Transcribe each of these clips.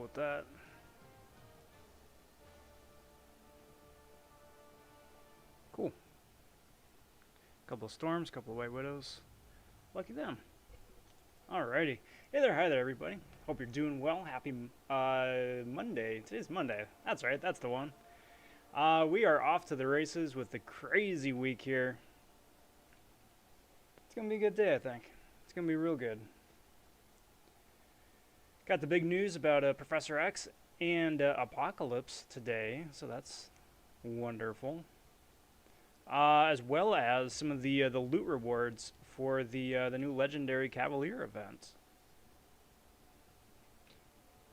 with that. Cool. Couple of storms, couple of white widows. Lucky them. Alrighty. Hey there, hi there, everybody. Hope you're doing well. Happy Monday. Today's Monday. That's right, that's the one. We are off to the races with the crazy week here. It's gonna be a good day, I think. It's gonna be real good. Got the big news about Professor X and Apocalypse today, so that's wonderful. As well as some of the loot rewards for the new Legendary Cavalier event.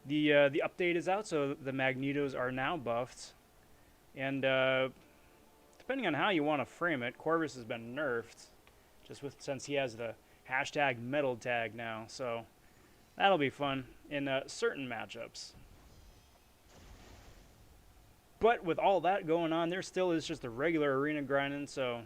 The update is out, so the Magnetos are now buffed, and depending on how you want to frame it, Corvus has been nerfed, since he has the hashtag metal tag now. So that'll be fun in certain matchups. But with all that going on, there still is just the regular arena grinding, so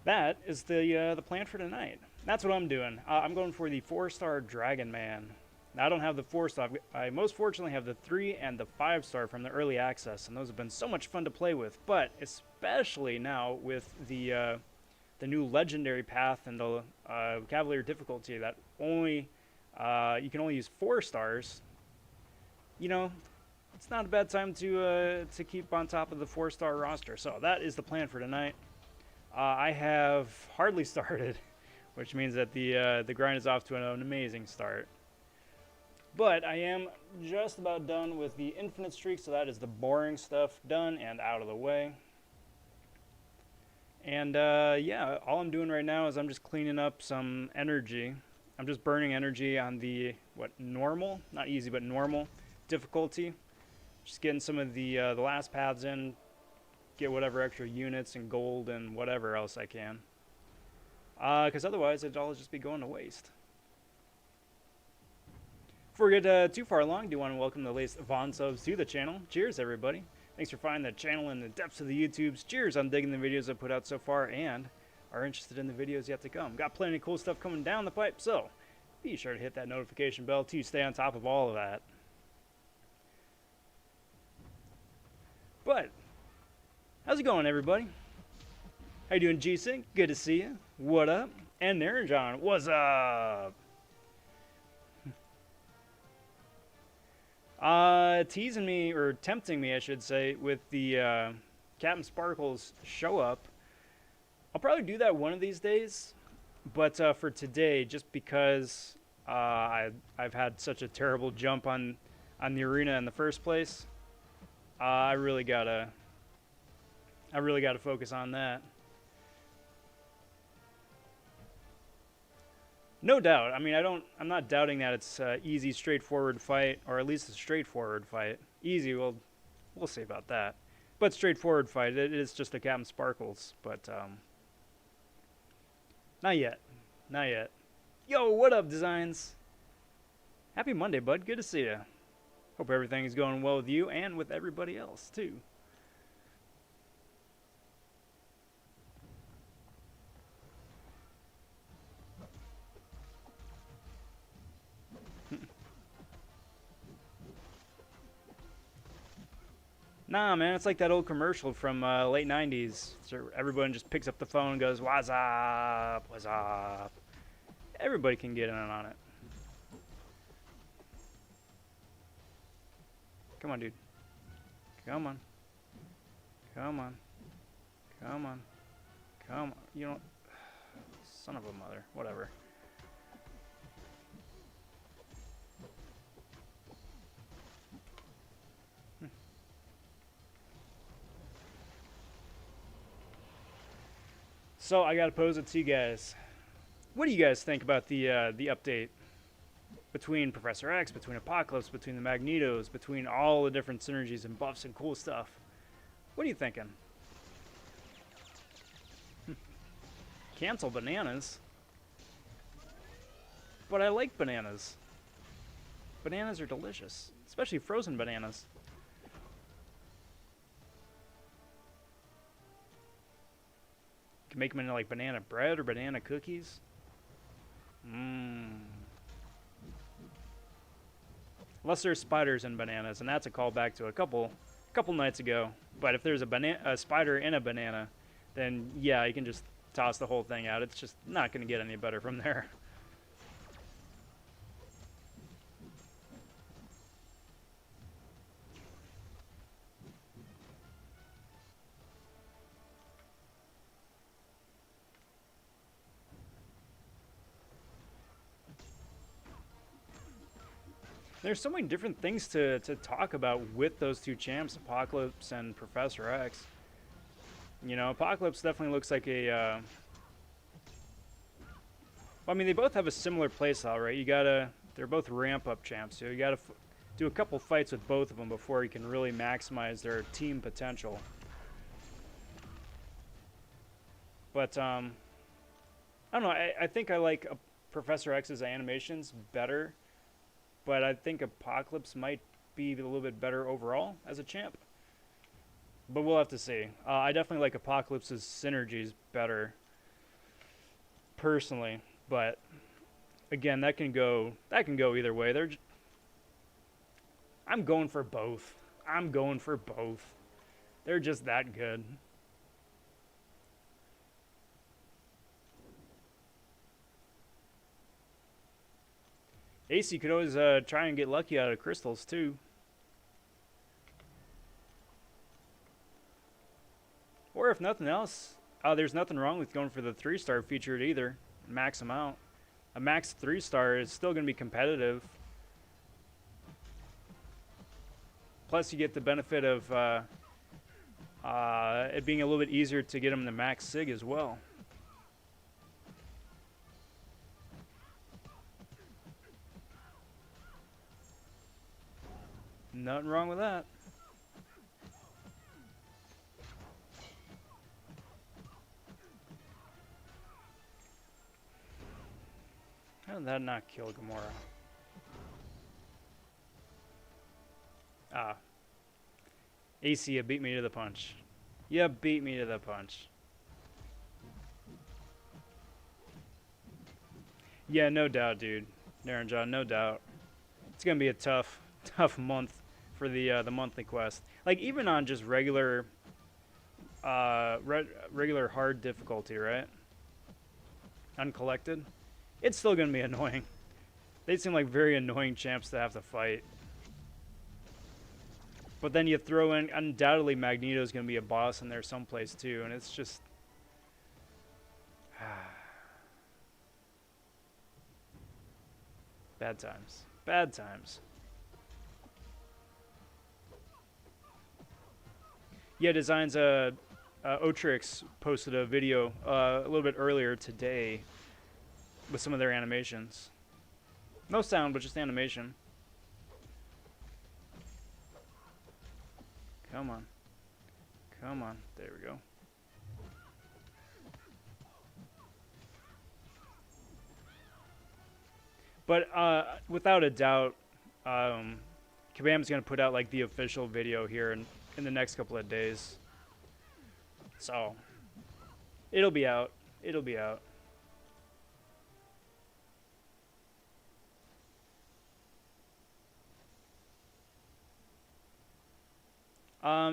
that is the plan for tonight. That's what I'm doing. I'm going for the 4-star Dragon Man. Now, I don't have the 4-star. I most fortunately have the 3 and the 5-star from the early access, and those have been so much fun to play with. But especially now with the new Legendary path and the Cavalier difficulty that you can only use 4 stars. You know, it's not a bad time to keep on top of the 4-star roster. So that is the plan for tonight. I have hardly started, which means that the grind is off to an amazing start. But I am just about done with the infinite streak, so that is the boring stuff done and out of the way. And yeah, all I'm doing right now is I'm just cleaning up some energy. I'm just burning energy on the normal, not easy, but normal difficulty. Just getting some of the last paths in, get whatever extra units and gold and whatever else I can. Because otherwise it'd all just be going to waste. Before we get too far along, I do want to welcome the latest Von subs to the channel. Cheers, everybody. Thanks for finding the channel in the depths of the YouTubes. Cheers on digging the videos I put out so far and are interested in the videos yet to come. Got plenty of cool stuff coming down the pipe, so be sure to hit that notification bell to stay on top of all of that. But how's it going, everybody? How you doing, G-Sync? Good to see you. What up? And there, John. What's up? Teasing me, or tempting me, I should say, with the Captain Sparkle's show up. I'll probably do that one of these days, but for today, just because I've had such a terrible jump on the arena in the first place, I really gotta focus on that. No doubt. I mean, I'm not doubting that it's an easy, straightforward fight, or at least a straightforward fight. Easy, we'll see about that. But straightforward fight. It is just the Captain Sparkles, but not yet. Not yet. Yo, what up, Designs? Happy Monday, bud. Good to see you. Hope everything is going well with you and with everybody else, too. Nah, man, it's like that old commercial from late 90s. So everyone just picks up the phone and goes, "What's up? What's up?" Everybody can get in on it. Come on, dude. Come on. Come on. Come on. Come on. You don't... Son of a mother. Whatever. So I gotta pose it to you guys. What do you guys think about the update between Professor X, between Apocalypse, between the Magnetos, between all the different synergies and buffs and cool stuff? What are you thinking? Cancel bananas? But I like bananas. Bananas are delicious, especially frozen bananas. Can make them into like banana bread or banana cookies. Mmm. Unless there's spiders and bananas, and that's a callback to a couple nights ago. But if there's a spider in a banana, then yeah, you can just toss the whole thing out. It's just not going to get any better from there. There's so many different things to talk about with those two champs, Apocalypse and Professor X. You know, Apocalypse definitely looks like a... I mean, they both have a similar playstyle, right? You gotta... They're both ramp-up champs, so you gotta do a couple fights with both of them before you can really maximize their team potential. But, I don't know, I think I like Professor X's animations better, but I think Apocalypse might be a little bit better overall as a champ. But we'll have to see. I definitely like Apocalypse's synergies better, personally. But again, that can go either way. I'm going for both. I'm going for both. They're just that good. AC could always try and get lucky out of crystals too. Or if nothing else, there's nothing wrong with going for the 3-star featured either. Max them out. A max 3-star is still going to be competitive. Plus you get the benefit of it being a little bit easier to get them the max sig as well. Nothing wrong with that. How did that not kill Gamora? Ah. AC, you beat me to the punch. You beat me to the punch. Yeah, no doubt, dude. Darren John, no doubt. It's gonna be a tough month for the monthly quest. Like even on just regular regular hard difficulty, right? Uncollected, it's still gonna be annoying. They seem like very annoying champs to have to fight. But then you throw in, undoubtedly Magneto's gonna be a boss in there someplace too, and it's just bad times. Bad times. Yeah, Designs, Otrix posted a video a little bit earlier today with some of their animations. No sound, but just animation. Come on. Come on. There we go. But without a doubt, Kabam's going to put out like the official video here in the next couple of days. So, it'll be out. It'll be out.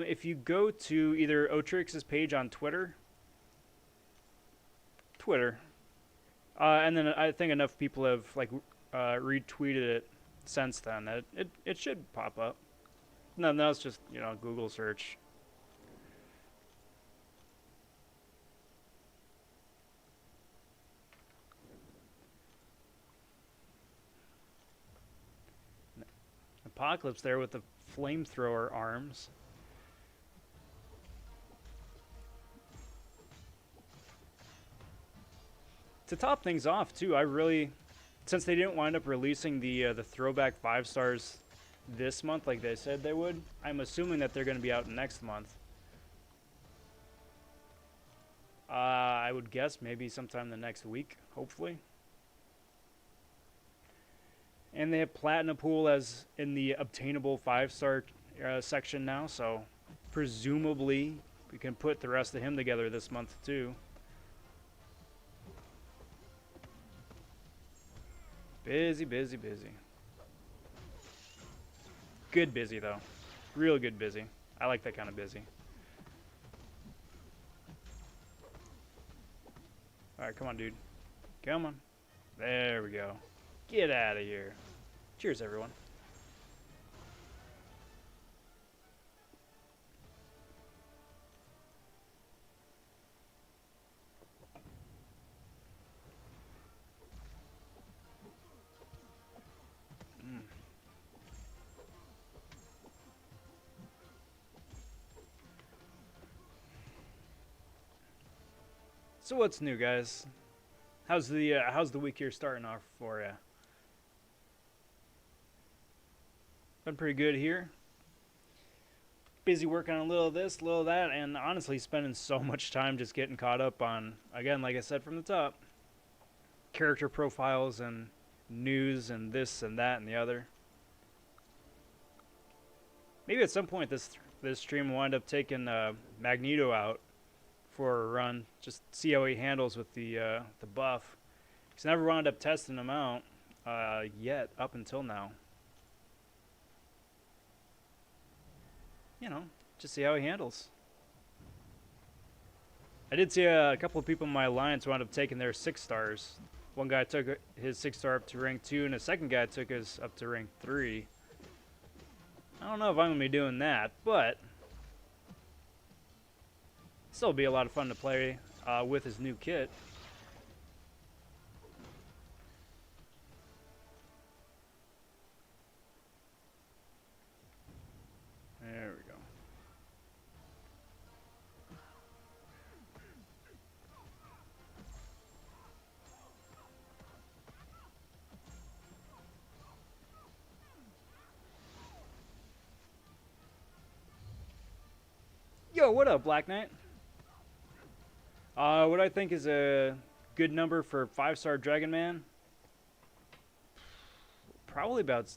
If you go to either Otrix's page on Twitter, and then I think enough people have like retweeted it since then that it should pop up. No, it's just, you know, Google search. Apocalypse there with the flamethrower arms. To top things off too, I really, since they didn't wind up releasing the throwback 5 stars this month like they said they would, I'm assuming that they're going to be out next month. I would guess maybe sometime the next week, hopefully. And they have Platinum Pool as in the obtainable 5-star section now, so presumably we can put the rest of him together this month too. Busy, busy, busy. Good busy, though. Real good busy. I like that kind of busy. Alright, come on, dude. Come on. There we go. Get out of here. Cheers, everyone. So what's new, guys? How's the week here starting off for you? Been pretty good here. Busy working on a little of this, a little of that, and honestly spending so much time just getting caught up on, again, like I said from the top, character profiles and news and this and that and the other. Maybe at some point this stream will wind up taking Magneto out for a run, just see how he handles with the buff. He's never wound up testing him out yet up until now. You know, just see how he handles. I did see a couple of people in my alliance wound up taking their 6 stars. One guy took his 6-star up to rank 2, and a second guy took his up to rank 3. I don't know if I'm going to be doing that, but still be a lot of fun to play with his new kit. There we go. Yo, what up, Black Knight? What I think is a good number for 5-star Dragon Man? Probably about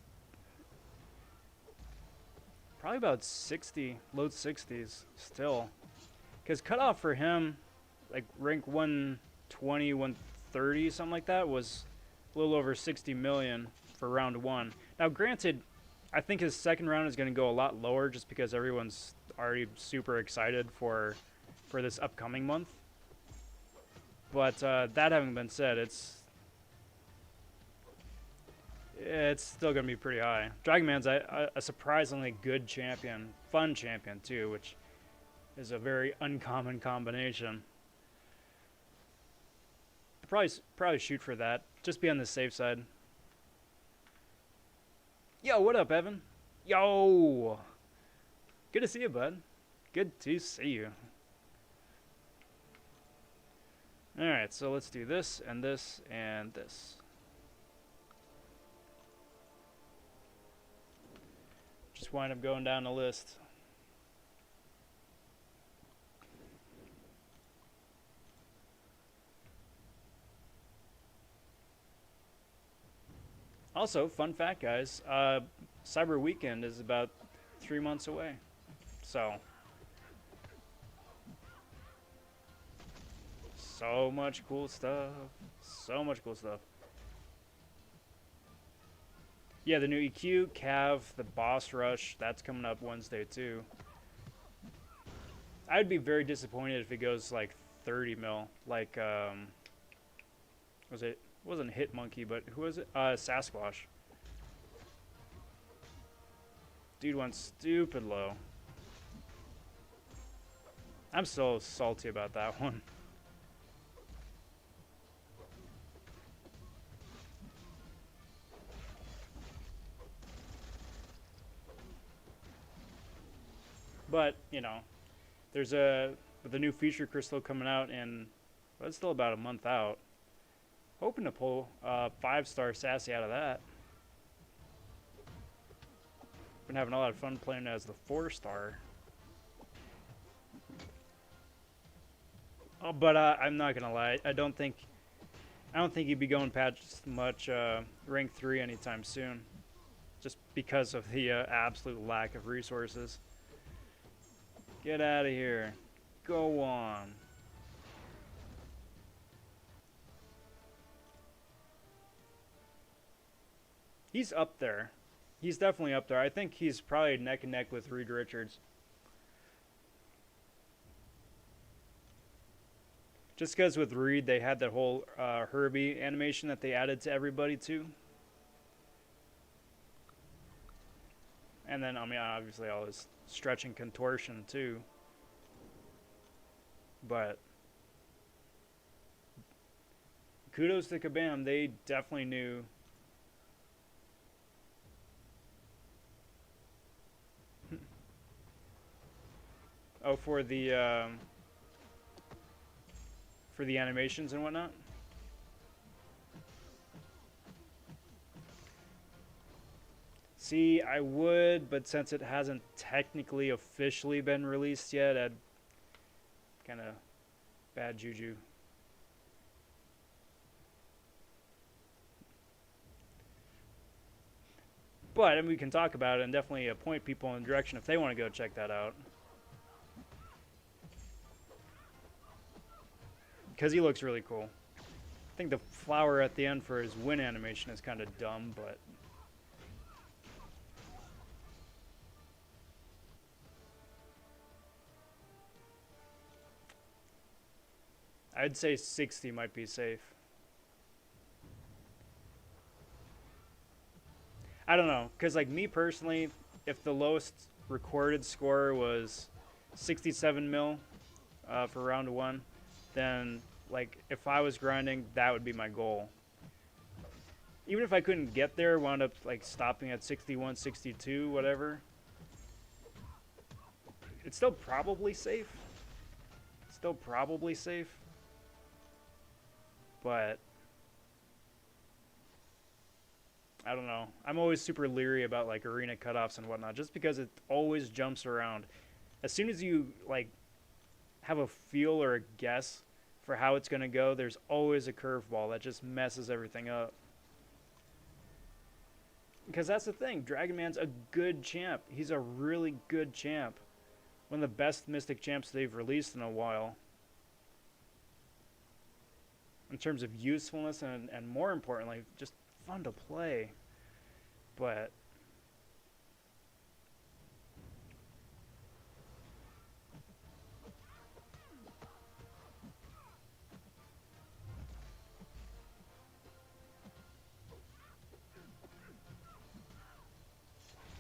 60, low 60s still. Because cutoff for him, like rank 120, 130, something like that, was a little over 60 million for round 1. Now, granted, I think his second round is going to go a lot lower just because everyone's already super excited for this upcoming month. But that having been said, it's still going to be pretty high. Dragon Man's a surprisingly good champion, fun champion too, which is a very uncommon combination. Probably shoot for that. Just be on the safe side. Yo, what up, Evan? Yo! Good to see you, bud. Good to see you. Alright, so let's do this, and this, and this. Just wind up going down the list. Also, fun fact, guys, Cyber Weekend is about 3 months away. So much cool stuff. So much cool stuff. Yeah, the new EQ, Cav, the Boss Rush, that's coming up Wednesday too. I'd be very disappointed if it goes like 30 mil. Like, it wasn't Hitmonkey, but who was it? Sasquatch. Dude went stupid low. I'm so salty about that one. But, you know, there's with the new feature crystal coming out in, well, it's still about a month out. Hoping to pull 5-star Sassy out of that. Been having a lot of fun playing as the 4-star. Oh, but I'm not gonna lie. I don't think he'd be going past much rank 3 anytime soon, just because of the absolute lack of resources. Get out of here. Go on. He's up there. He's definitely up there. I think he's probably neck and neck with Reed Richards. Just because with Reed, they had that whole Herbie animation that they added to everybody too. And then, I mean, obviously all his stretch and contortion too. But kudos to Kabam. They definitely knew. Oh, for the animations and whatnot. See, I would, but since it hasn't technically officially been released yet, I'd kind of bad juju. But and we can talk about it and definitely point people in the direction if they want to go check that out. Because he looks really cool. I think the flower at the end for his win animation is kind of dumb, but I'd say 60 might be safe. I don't know, because like me personally, if the lowest recorded score was 67 mil for round one, then like if I was grinding, that would be my goal. Even if I couldn't get there, wound up like stopping at 61, 62, whatever, it's still probably safe. Still probably safe. But I don't know. I'm always super leery about like arena cutoffs and whatnot, just because it always jumps around. As soon as you like have a feel or a guess for how it's gonna go, there's always a curveball that just messes everything up. Because that's the thing, Dragon Man's a good champ. He's a really good champ. One of the best Mystic champs they've released in a while. In terms of usefulness and more importantly, just fun to play. But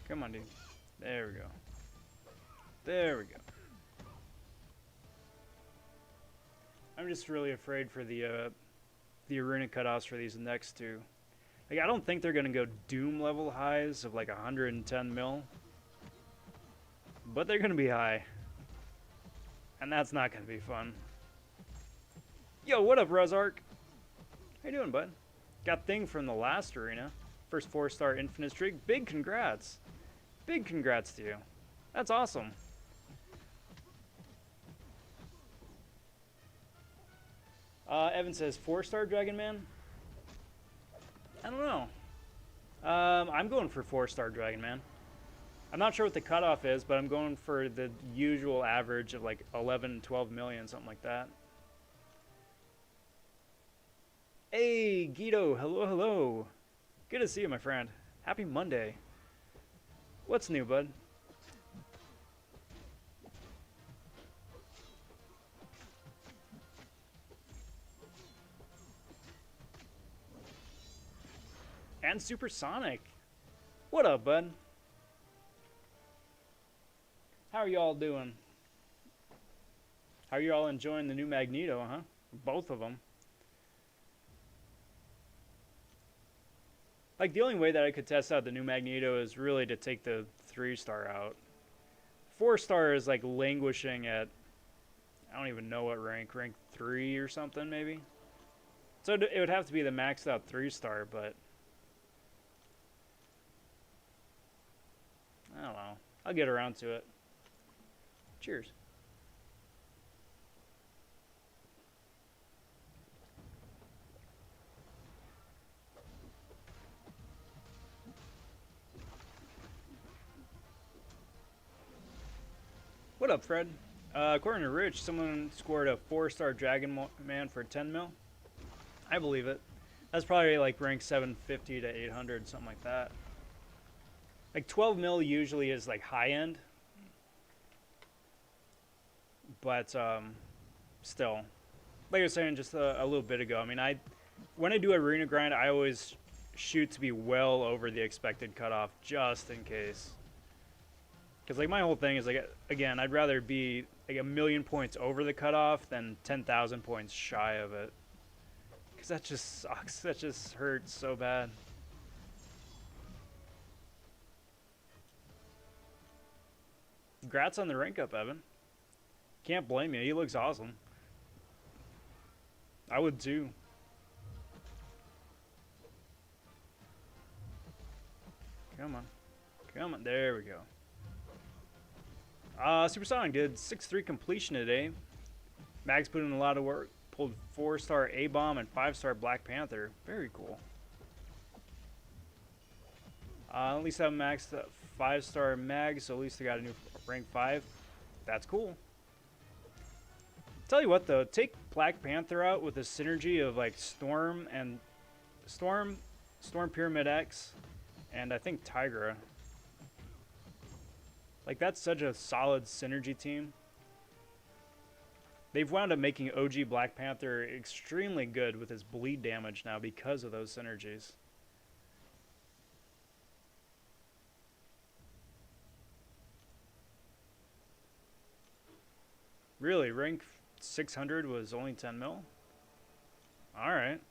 come on, dude. There we go. There we go. I'm just really afraid for the arena cutoffs for these next two. Like, I don't think they're gonna go Doom level highs of like 110 mil, but they're gonna be high, and that's not gonna be fun. Yo, what up, Rezark? How you doing, bud? Got thing from the last arena, first 4-star infinite streak. Big congrats, big congrats to you. That's awesome. Evan says 4-star Dragon Man. I don't know. I'm going for 4-star Dragon Man. I'm not sure what the cutoff is, but I'm going for the usual average of like 11, 12 million, something like that. Hey, Guido. Hello, hello. Good to see you, my friend. Happy Monday. What's new, bud? And Supersonic. What up, bud? How are y'all doing? How are y'all enjoying the new Magneto, huh? Both of them. Like, the only way that I could test out the new Magneto is really to take the 3-star out. 4-star is like languishing at, I don't even know what rank 3 or something maybe. So it would have to be the maxed out 3-star, but I don't know. I'll get around to it. Cheers. What up, Fred? According to Rich, someone scored a 4-star Dragon Man for 10 mil. I believe it. That's probably like rank 750 to 800, something like that. Like 12 mil usually is like high end, but still, like I was saying just a little bit ago, I mean, when I do arena grind, I always shoot to be well over the expected cutoff just in case. Because like my whole thing is like, again, I'd rather be like 1,000,000 points over the cutoff than 10,000 points shy of it. Because that just sucks. That just hurts so bad. Congrats on the rank up, Evan. Can't blame you. He looks awesome. I would too. Come on. Come on. There we go. Supersonic did 6-3 completion today. Mags put in a lot of work. Pulled 4-star A-Bomb and 5-star Black Panther. Very cool. At least I have maxed 5-star Mag, so at least I got a new rank 5. That's cool. Tell you what though, take Black Panther out with a synergy of like Storm Pyramid X, and I think Tigra. Like that's such a solid synergy team. They've wound up making OG Black Panther extremely good with his bleed damage now because of those synergies. Really, rank 600 was only 10 mil? Alright.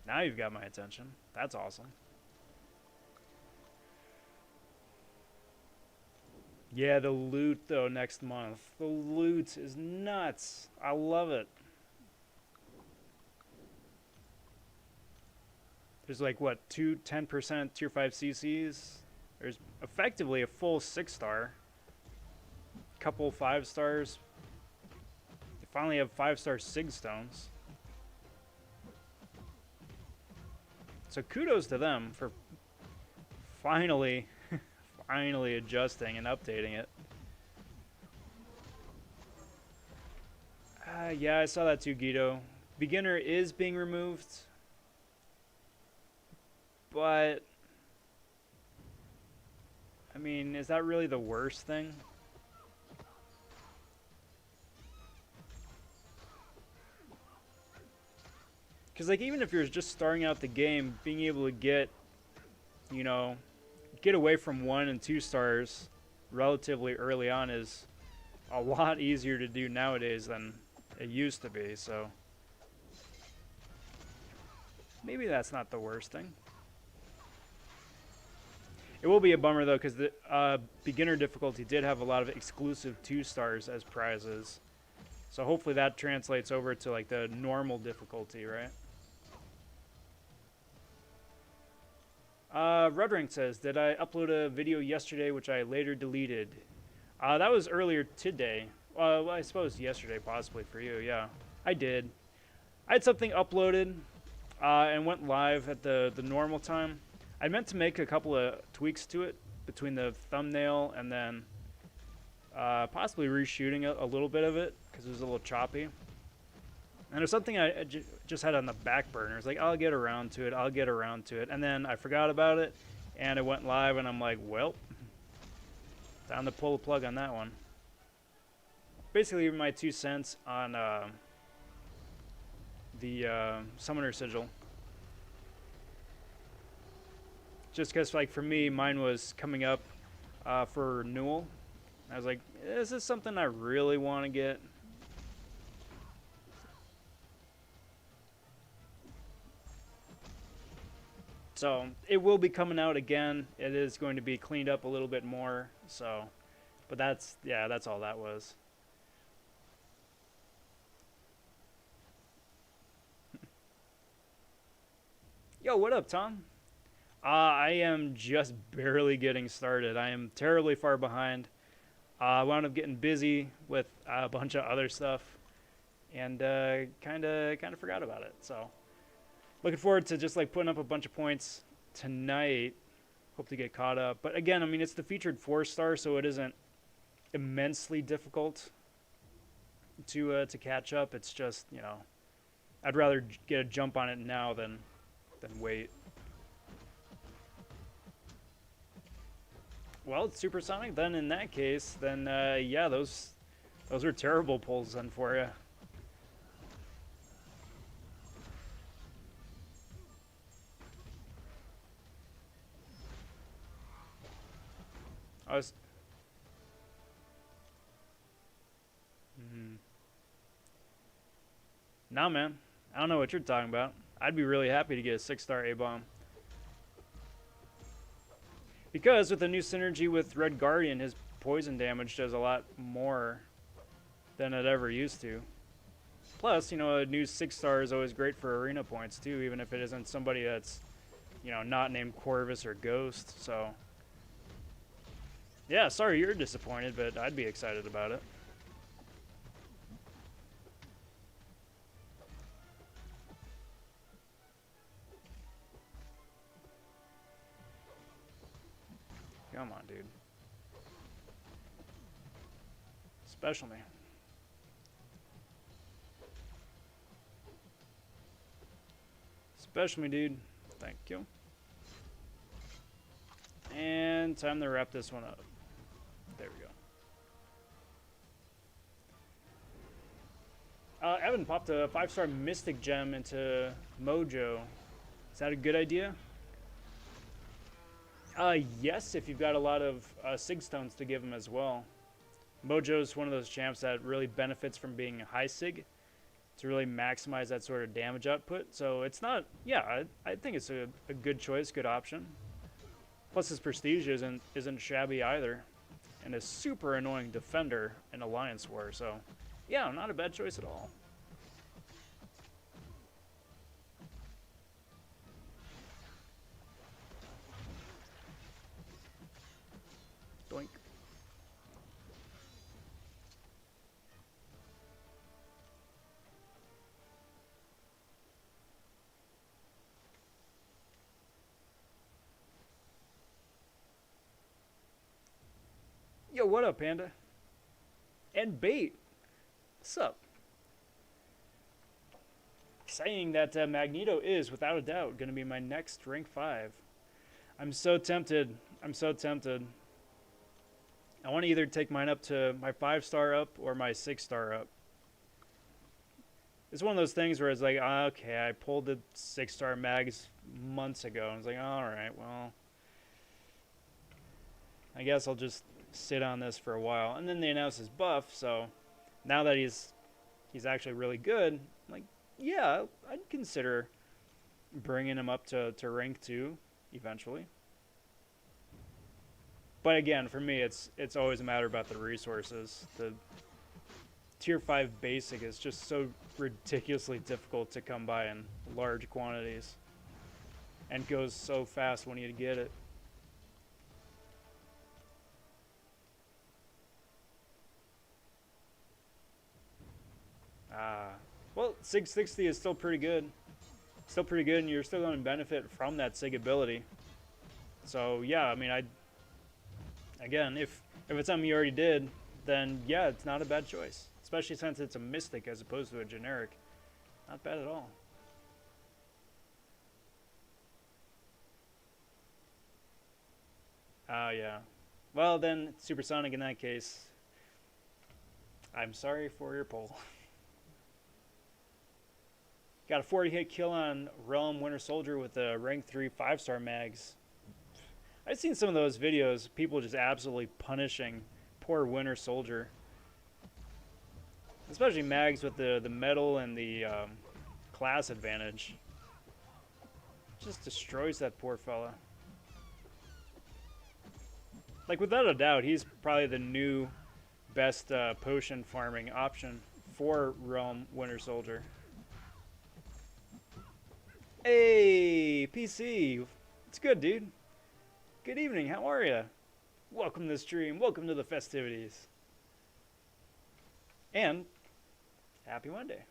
Now you've got my attention. That's awesome. Yeah, the loot though next month. The loot is nuts. I love it. There's like what, 10% tier 5 CCs? There's effectively a full 6-star. Couple 5-stars. They finally have 5-star Sig Stones. So kudos to them for finally adjusting and updating it. Yeah, I saw that too, Guido. Beginner is being removed, but I mean, is that really the worst thing? Because like even if you're just starting out the game, being able to get, you know, get away from 1 and 2 stars relatively early on is a lot easier to do nowadays than it used to be, so maybe that's not the worst thing. It will be a bummer though, because the beginner difficulty did have a lot of exclusive 2 stars as prizes, so hopefully that translates over to like the normal difficulty, right? Rudrank says, did I upload a video yesterday which I later deleted? That was earlier today. Well, I suppose yesterday possibly for you, yeah. I did. I had something uploaded and went live at the normal time. I meant to make a couple of tweaks to it between the thumbnail and then possibly reshooting a little bit of it because it was a little choppy. And it was something I just had on the back burner. It's like, I'll get around to it. And then I forgot about it, and it went live, and I'm like, well, time to pull the plug on that one. Basically, my 2 cents on the Summoner Sigil. Just because, like, for me, mine was coming up for renewal. I was like, is this something I really want to get? So it will be coming out again. It is going to be cleaned up a little bit more. So, but that's, yeah, that's all that was. Yo, what up, Tom? I am just barely getting started. I am terribly far behind. I wound up getting busy with a bunch of other stuff, and kind of forgot about it. So. Looking forward to just like putting up a bunch of points tonight. Hope to get caught up. But again, I mean, it's the featured 4-star, so it isn't immensely difficult to catch up. It's just, you know, I'd rather get a jump on it now than wait. Well, it's supersonic. Then in that case, then yeah, those are terrible pulls then for you. I was. Mm, nah, man. I don't know what you're talking about. I'd be really happy to get a 6-star A-bomb. Because with the new synergy with Red Guardian, his poison damage does a lot more than it ever used to. Plus, you know, a new 6-star is always great for arena points too, even if it isn't somebody that's, you know, not named Corvus or Ghost. So, yeah, sorry you're disappointed, but I'd be excited about it. Come on, dude. Special me. Special me, dude. Thank you. And time to wrap this one up. There we go. Evan popped a 5-star Mystic Gem into Mojo. Is that a good idea? Yes, if you've got a lot of Sig Stones to give him as well. Mojo's one of those champs that really benefits from being a high Sig to really maximize that sort of damage output. So it's not, yeah, I think it's a good choice, good option. Plus his prestige isn't shabby either. And a super annoying defender in Alliance War, so yeah, not a bad choice at all. Doink. Yo, what up, Panda? And Bait. What's up? Saying that Magneto is, without a doubt, going to be my next rank 5. I'm so tempted. I'm so tempted. I want to either take mine up to my 5-star up or my 6-star up. It's one of those things where it's like, okay, I pulled the 6-star mags months ago. And it's like, all right, well, I guess I'll just sit on this for a while. And then they announced his buff, so now that he's actually really good, I'm like, yeah, I'd consider bringing him up to rank 2 eventually. But again, for me, it's always a matter about the resources. The tier 5 basic is just so ridiculously difficult to come by in large quantities. And goes so fast when you get it. Well, Sig 60 is still pretty good. Still pretty good, and you're still going to benefit from that Sig ability. So, yeah, I mean, again, if it's something you already did, then, yeah, it's not a bad choice. Especially since it's a Mystic as opposed to a generic. Not bad at all. Yeah. Well, then, Supersonic in that case. I'm sorry for your poll. Got a 40-hit kill on Realm Winter Soldier with a rank 3 5-star mags. I've seen some of those videos, people just absolutely punishing poor Winter Soldier. Especially mags with the metal and the class advantage. Just destroys that poor fella. Like, without a doubt, he's probably the new best potion farming option for Realm Winter Soldier. Hey, PC. It's good, dude. Good evening. How are you? Welcome to the stream. Welcome to the festivities. And happy Monday.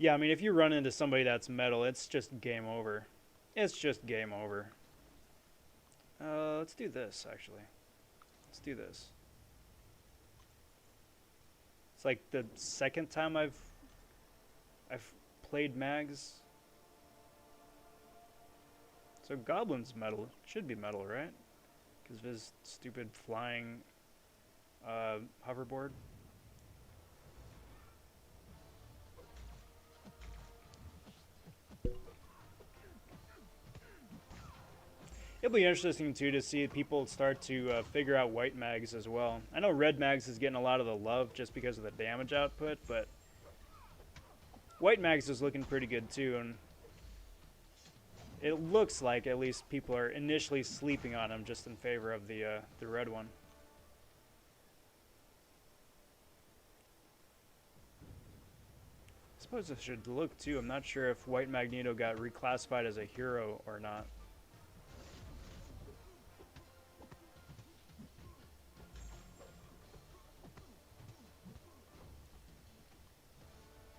Yeah, I mean, if you run into somebody that's metal, it's just game over. It's just game over. Let's do this, actually. Let's do this. It's like the second time I've played mags. So Goblin's metal. Should be metal, right? Because of his stupid flying hoverboard. It'll be interesting too to see people start to figure out white mags as well. I know red mags is getting a lot of the love just because of the damage output, but white mags is looking pretty good too, and it looks like at least people are initially sleeping on them just in favor of the red one. I suppose I should look too. I'm not sure if White Magneto got reclassified as a hero or not.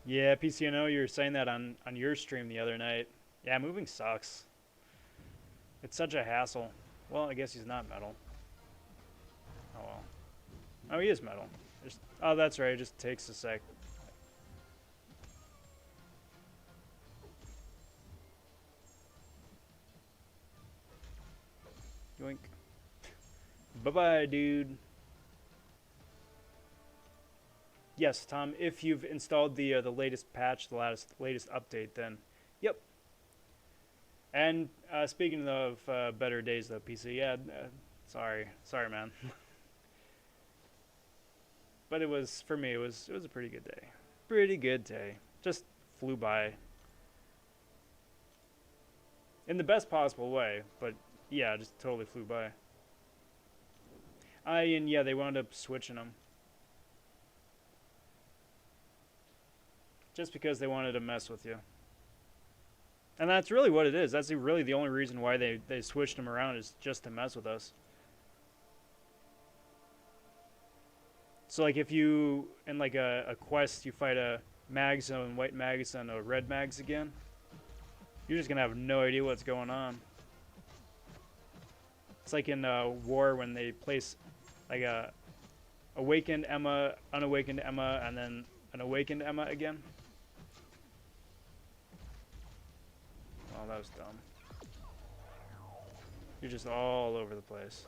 Yeah, PCNO, you were saying that on your stream the other night. Yeah, moving sucks. It's such a hassle. Well, I guess he's not metal. Oh well. Oh, he is metal. Oh, that's right. It just takes a sec. Yoink. Bye-bye, dude. Yes, Tom, if you've installed the latest patch, the latest update, then yep. And speaking of better days, though, PC, yeah, sorry, man. But it was, for me, it was a pretty good day. Pretty good day. Just flew by. In the best possible way, but yeah, just totally flew by. And yeah, they wound up switching them. Just because they wanted to mess with you. And that's really what it is. That's really the only reason why they switched them around, is just to mess with us. So like if you, in like a quest, you fight a mag zone, white mags and a red mags again, you're just gonna have no idea what's going on. It's like in War when they place like a awakened Emma, unawakened Emma, and then an awakened Emma again. Oh, that was dumb. You're just all over the place.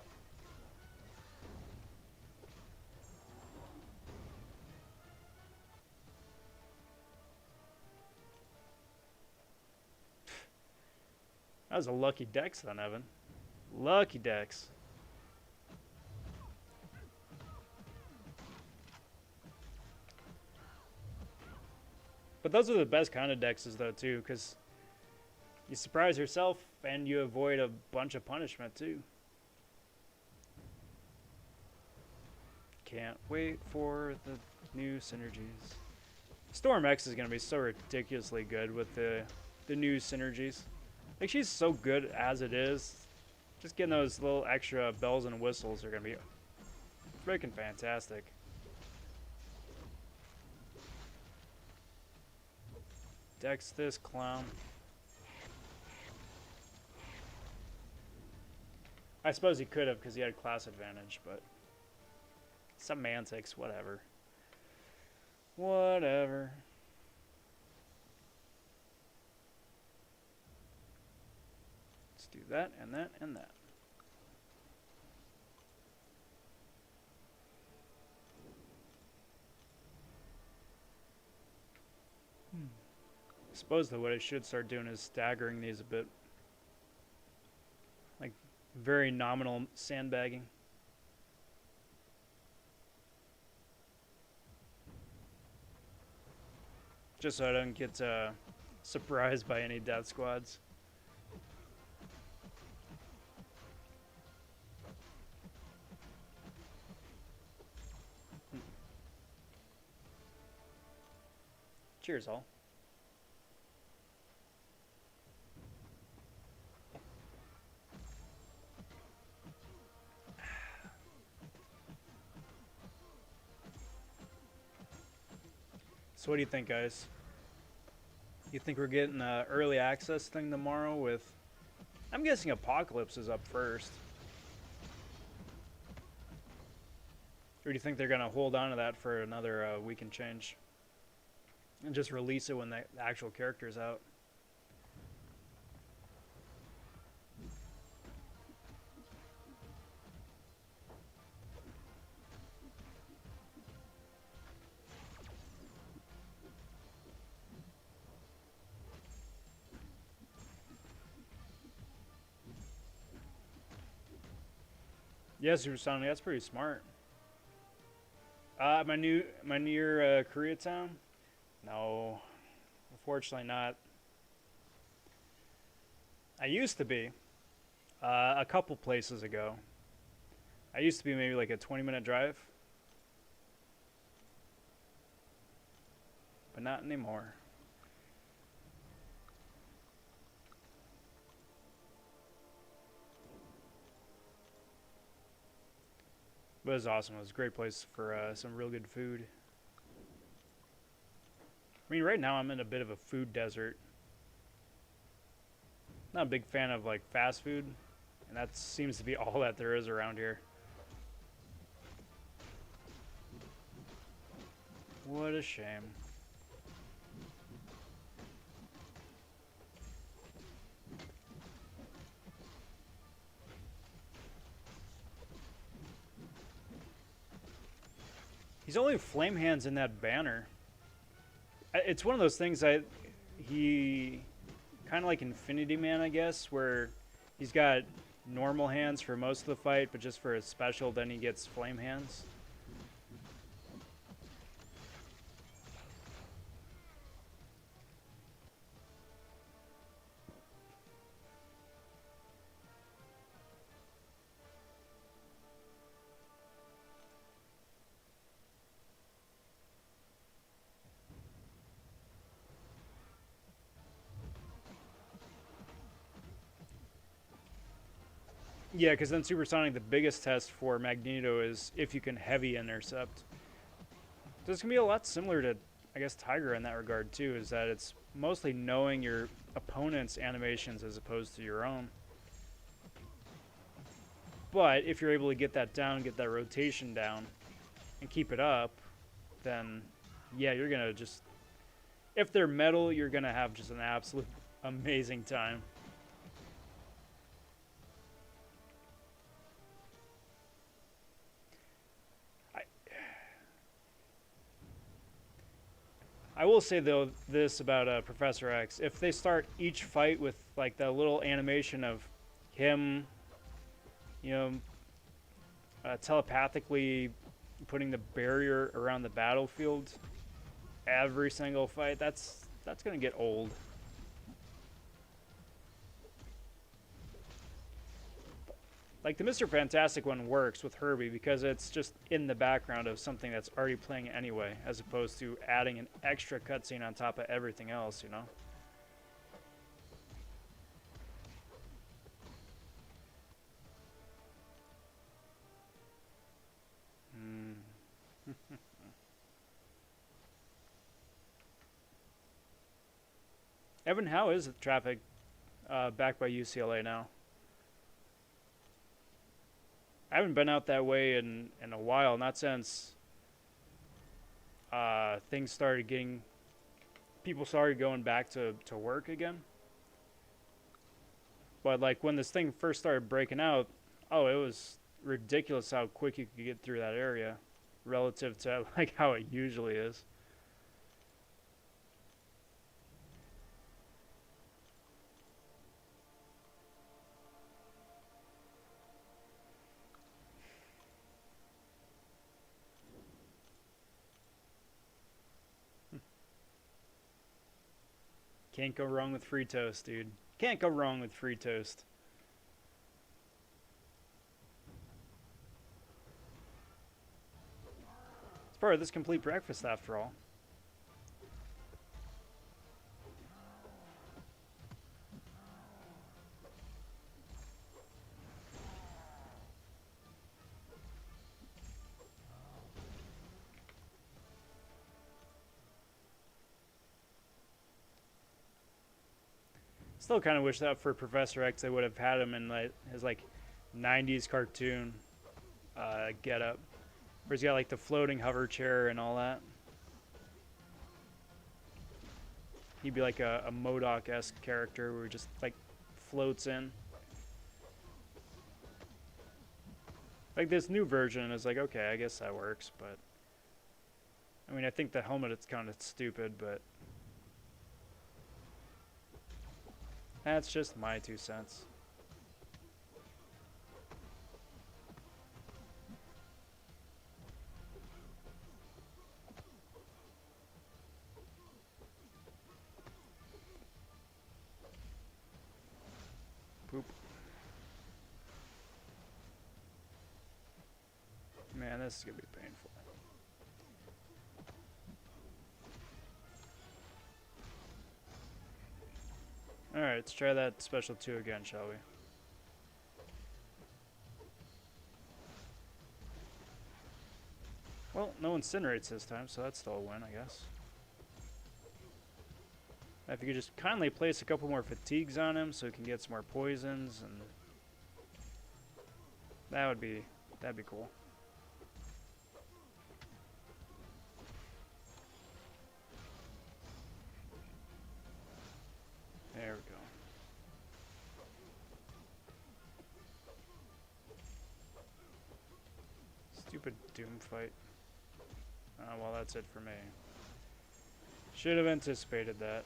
That was a lucky dex then, Evan. Lucky dex. But those are the best kind of dexes though too, because you surprise yourself and you avoid a bunch of punishment too. Can't wait for the new synergies. Storm X is going to be so ridiculously good with the new synergies. Like, she's so good as it is. Just getting those little extra bells and whistles are going to be freaking fantastic. Dex this clown. I suppose he could have because he had class advantage, but semantics, whatever. Whatever. Let's do that and that and that. I suppose that what I should start doing is staggering these a bit. Like very nominal sandbagging. Just so I don't get surprised by any death squads. Cheers, all. So what do you think, guys? You think we're getting an early access thing tomorrow with... I'm guessing Apocalypse is up first. Or do you think they're gonna hold on to that for another week and change, and just release it when the actual character's out? Yeah, Supersonic, that's pretty smart. My near Koreatown? No, unfortunately not. I used to be a couple places ago. I used to be maybe like a 20-minute drive, but not anymore. But it was awesome. It was a great place for some real good food. I mean, right now I'm in a bit of a food desert. Not a big fan of like fast food, and that seems to be all that there is around here. What a shame. He's only flame hands in that banner. It's one of those things that he kind of like Infinity Man, I guess, where he's got normal hands for most of the fight, but just for his special, then he gets flame hands. Yeah, because then Supersonic, the biggest test for Magneto is if you can heavy intercept. This can be a lot similar to, I guess, Tiger in that regard too, is that it's mostly knowing your opponent's animations as opposed to your own. But if you're able to get that down, get that rotation down, and keep it up, then yeah, you're going to just... If they're metal, you're going to have just an absolute amazing time. I will say though this about Professor X: if they start each fight with like that little animation of him, you know, telepathically putting the barrier around the battlefield, every single fight, that's gonna get old. Like the Mr. Fantastic one works with Herbie because it's just in the background of something that's already playing anyway, as opposed to adding an extra cutscene on top of everything else, you know? Evan, how is the traffic back by UCLA now? I haven't been out that way in a while, not since things started getting... People started going back to work again. But like when this thing first started breaking out, oh, it was ridiculous how quick you could get through that area relative to like how it usually is. Can't go wrong with free toast, dude. Can't go wrong with free toast. It's part of this complete breakfast, after all. Still kind of wish that for Professor X they would have had him in like his like 90s cartoon get up. Where he's got like the floating hover chair and all that. He'd be like a MODOK-esque character where he just like floats in. Like this new version is like, okay, I guess that works, but I mean, I think the helmet is kind of stupid, but that's just my 2 cents. Poop. Man, this is gonna be painful. Alright, let's try that special 2 again, shall we? Well, no incinerates this time, so that's still a win, I guess. If you could just kindly place a couple more fatigues on him so he can get some more poisons, and that'd be cool. There we go. Stupid Doom fight. Well, that's it for me. Should have anticipated that.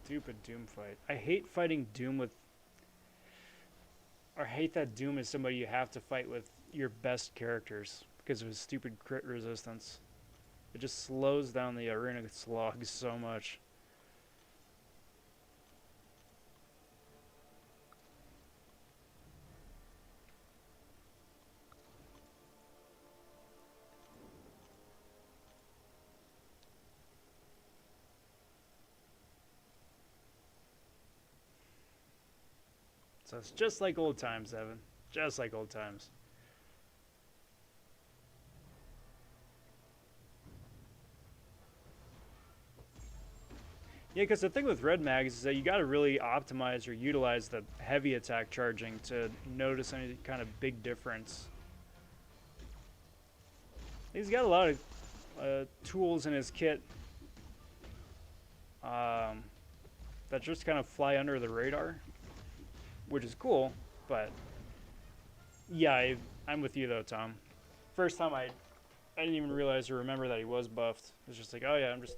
Stupid Doom fight. I hate fighting Doom with... Or I hate that Doom is somebody you have to fight with your best characters because of his stupid crit resistance. It just slows down the arena slog so much. So it's just like old times, Evan. Just like old times. Yeah, because the thing with red mags is that you got to really optimize or utilize the heavy attack charging to notice any kind of big difference. He's got a lot of tools in his kit that just kind of fly under the radar, which is cool, but yeah, I'm with you though, Tom. First time I didn't even realize or remember that he was buffed. It was just like, oh yeah, I'm just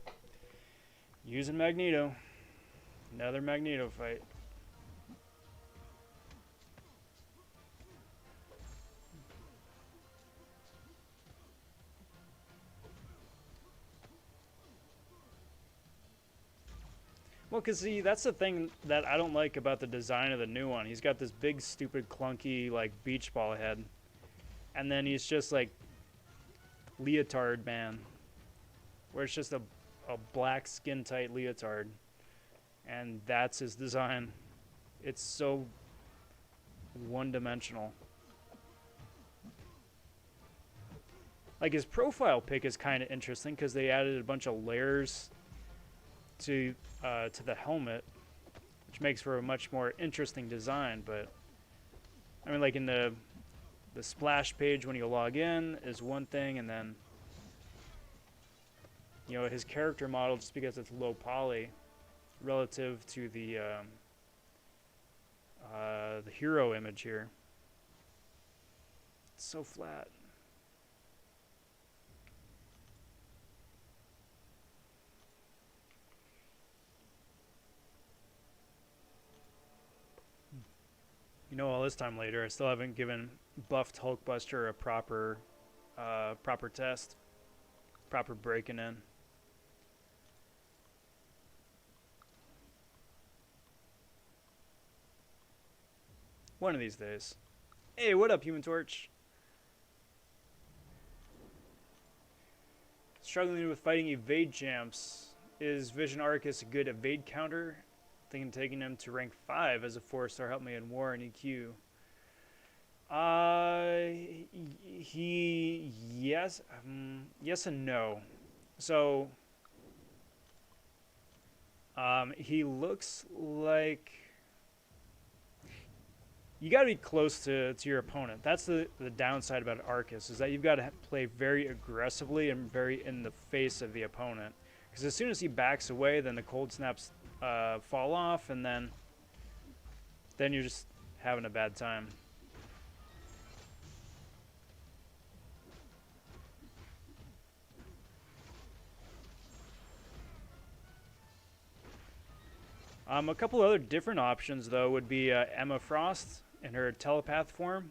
using Magneto. Another Magneto fight. Well, because see, that's the thing that I don't like about the design of the new one. He's got this big, stupid, clunky, like, beach ball head. And then he's just, like, leotard man. Where it's just a black, skin-tight leotard. And that's his design. It's so one-dimensional. Like, his profile pic is kind of interesting because they added a bunch of layers to the helmet, which makes for a much more interesting design. But I mean, like in the splash page when you log in is one thing, and then you know his character model, just because it's low poly relative to the hero image here, it's so flat. You know, all this time later, I still haven't given buffed Hulkbuster a proper test, proper breaking in. One of these days. Hey, what up, Human Torch? Struggling with fighting evade champs. Is Vision Arcus a good evade counter? Thinking taking him to rank 5 as a 4-star helped me in war and EQ. Yes, yes and no. So, he looks like you got to be close to your opponent. That's the downside about Arcus, is that you've got to play very aggressively and very in the face of the opponent. Because as soon as he backs away, then the cold snaps fall off, and then you're just having a bad time. A couple other different options, though, would be Emma Frost in her telepath form.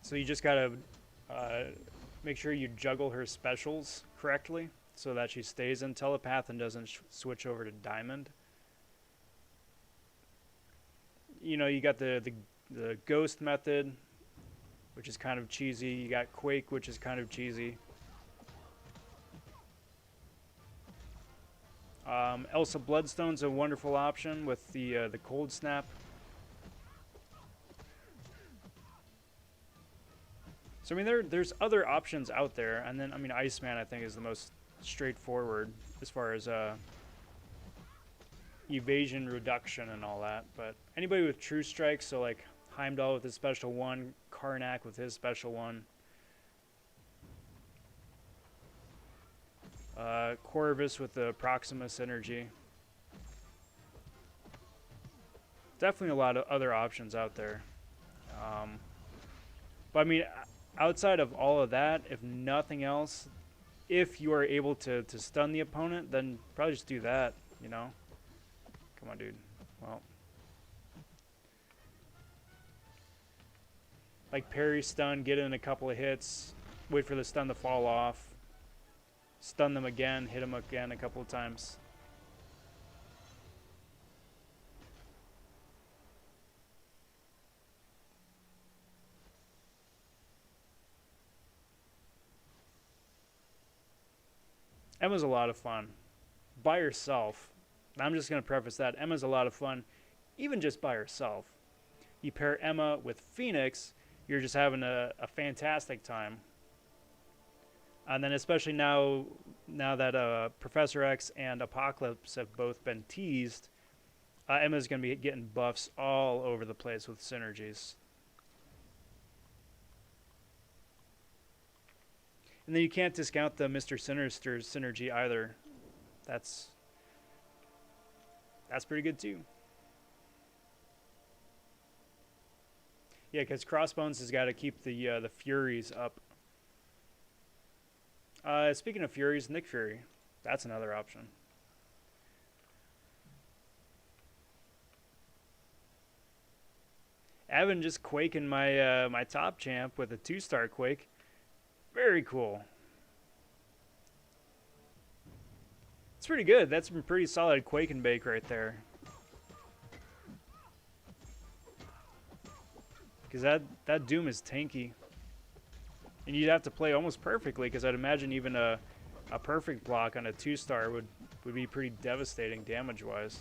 So you just gotta make sure you juggle her specials correctly so that she stays in telepath and doesn't switch over to diamond. You know, you got the ghost method, which is kind of cheesy. You got Quake, which is kind of cheesy. Elsa Bloodstone's a wonderful option with the cold snap. So I mean, there's other options out there, and then I mean, Iceman I think is the most straightforward as far as evasion reduction and all that. But anybody with True Strike, so like Heimdall with his special one, Karnak with his special one, Corvus with the Proximus energy. Definitely a lot of other options out there. But I mean, outside of all of that, if nothing else, if you are able to stun the opponent, then probably just do that, you know? Come on, dude. Well. Like parry stun, get in a couple of hits, wait for the stun to fall off, stun them again, hit them again a couple of times. Emma's a lot of fun. By herself, I'm just going to preface that, Emma's a lot of fun, even just by herself. You pair Emma with Phoenix, you're just having a fantastic time. And then especially now that Professor X and Apocalypse have both been teased, Emma's going to be getting buffs all over the place with synergies. And then you can't discount the Mr. Sinister's synergy either. That's pretty good too. Yeah, because Crossbones has got to keep the Furies up. Speaking of Furies, Nick Fury. That's another option. Evan just quaking my my top champ with a 2-star quake. Very cool. It's pretty good. That's some pretty solid quake and bake right there. Because that Doom is tanky. And you'd have to play almost perfectly, because I'd imagine even a perfect block on a 2-star would be pretty devastating damage-wise.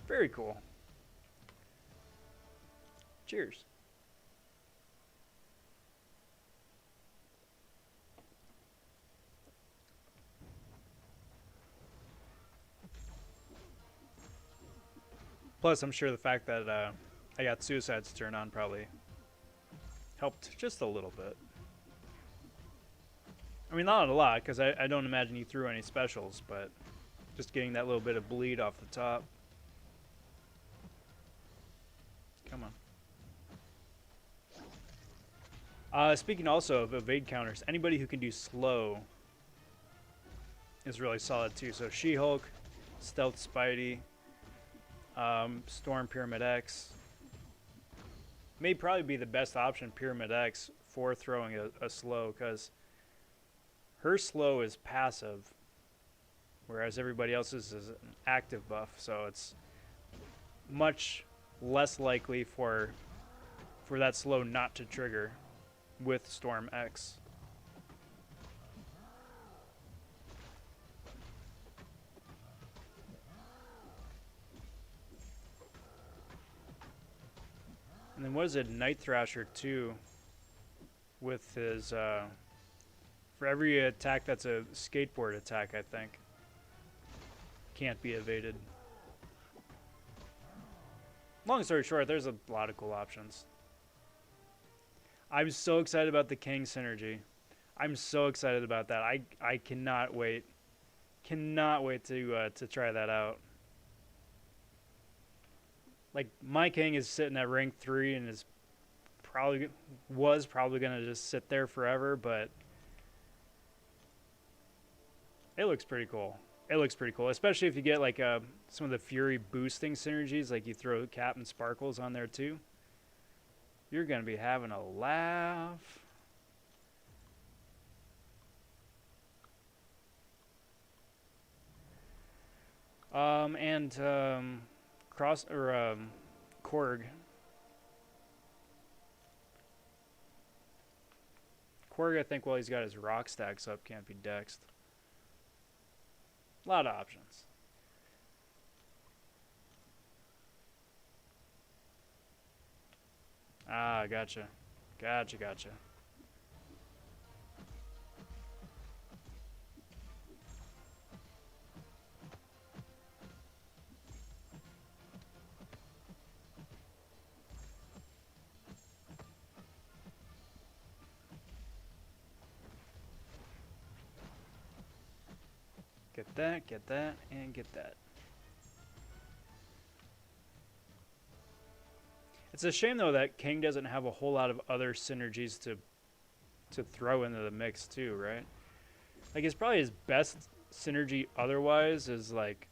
Very cool. Cheers. Plus, I'm sure the fact that I got Suicides turned on probably helped just a little bit. I mean, not a lot, because I don't imagine you threw any specials, but just getting that little bit of bleed off the top. Come on. Speaking also of evade counters, anybody who can do slow is really solid too. So She-Hulk, Stealth Spidey, Storm Pyramid X. May probably be the best option, Pyramid X, for throwing a slow, because her slow is passive, whereas everybody else's is an active buff, so it's much less likely for that slow not to trigger with Storm X. And then what is it, Night Thrasher too, with his, for every attack that's a skateboard attack, I think, can't be evaded. long story short, there's a lot of cool options. I'm so excited about the King synergy. I'm so excited about that. I cannot wait. Cannot wait to try that out. Like my King is sitting at rank 3 and is probably gonna just sit there forever, but it looks pretty cool. It looks pretty cool, especially if you get like some of the Fury boosting synergies, like you throw Captain Sparkles on there too. You're gonna be having a laugh. Cross or Korg. Korg, I think, while he's got his rock stacks up, can't be dexed. A lot of options. Ah, gotcha. Gotcha. Get that, and get that. It's a shame, though, that King doesn't have a whole lot of other synergies to throw into the mix, too, right? Like, it's probably his best synergy otherwise is, like,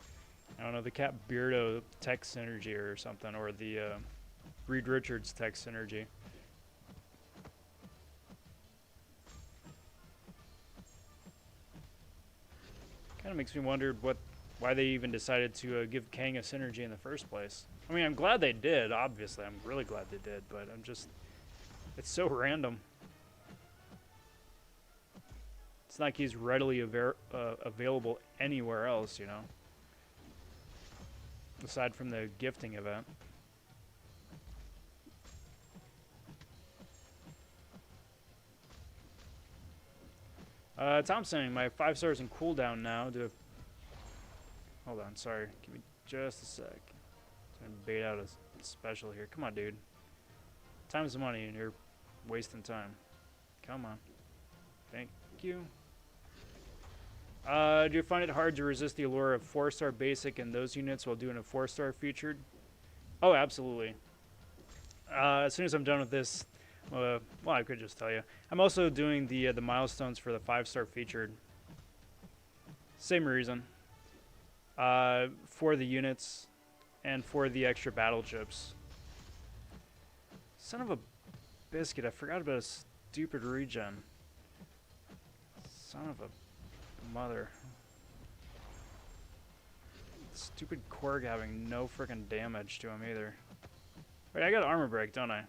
I don't know, the Cap Beardo tech synergy or something, or the Reed Richards tech synergy. Kind of makes me wonder why they even decided to give Kang a synergy in the first place. I mean, I'm glad they did, obviously. I'm really glad they did, but it's so random. It's not like he's readily available anywhere else, you know? Aside from the gifting event. Tom's saying my 5 stars in cooldown now. Hold on, sorry. Give me just a sec. I'm gonna bait out a special here. Come on, dude. Time's money and you're wasting time. Come on. Thank you. Do you find it hard to resist the allure of 4-star basic and those units while doing a 4-star featured? Oh, absolutely. As soon as I'm done with this, well, I could just tell you. I'm also doing the milestones for the 5-star featured. Same reason. For the units and for the extra battle chips. Son of a biscuit, I forgot about a stupid regen. Son of a mother. Stupid Korg having no freaking damage to him either. Wait, I got armor break, don't I?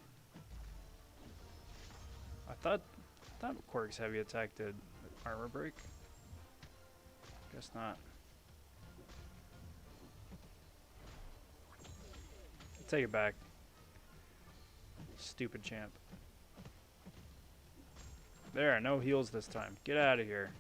I thought Korg's heavy attack did armor break. Guess not. Take it back. Stupid champ. There, no heals this time. Get out of here.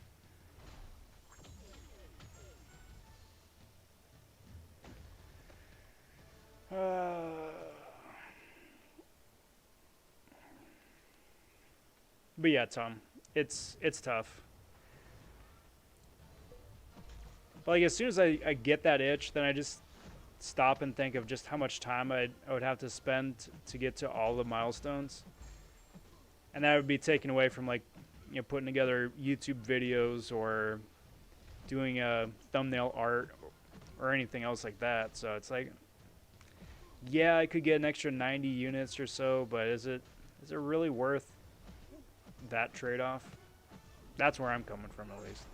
But yeah, Tom, it's tough. Like, as soon as I get that itch, then I just stop and think of just how much time I would have to spend to get to all the milestones. And that would be taken away from, like, you know, putting together YouTube videos or doing a thumbnail art or anything else like that. So it's like, yeah, I could get an extra 90 units or so, but is it really worth that trade-off? That's where I'm coming from, at least.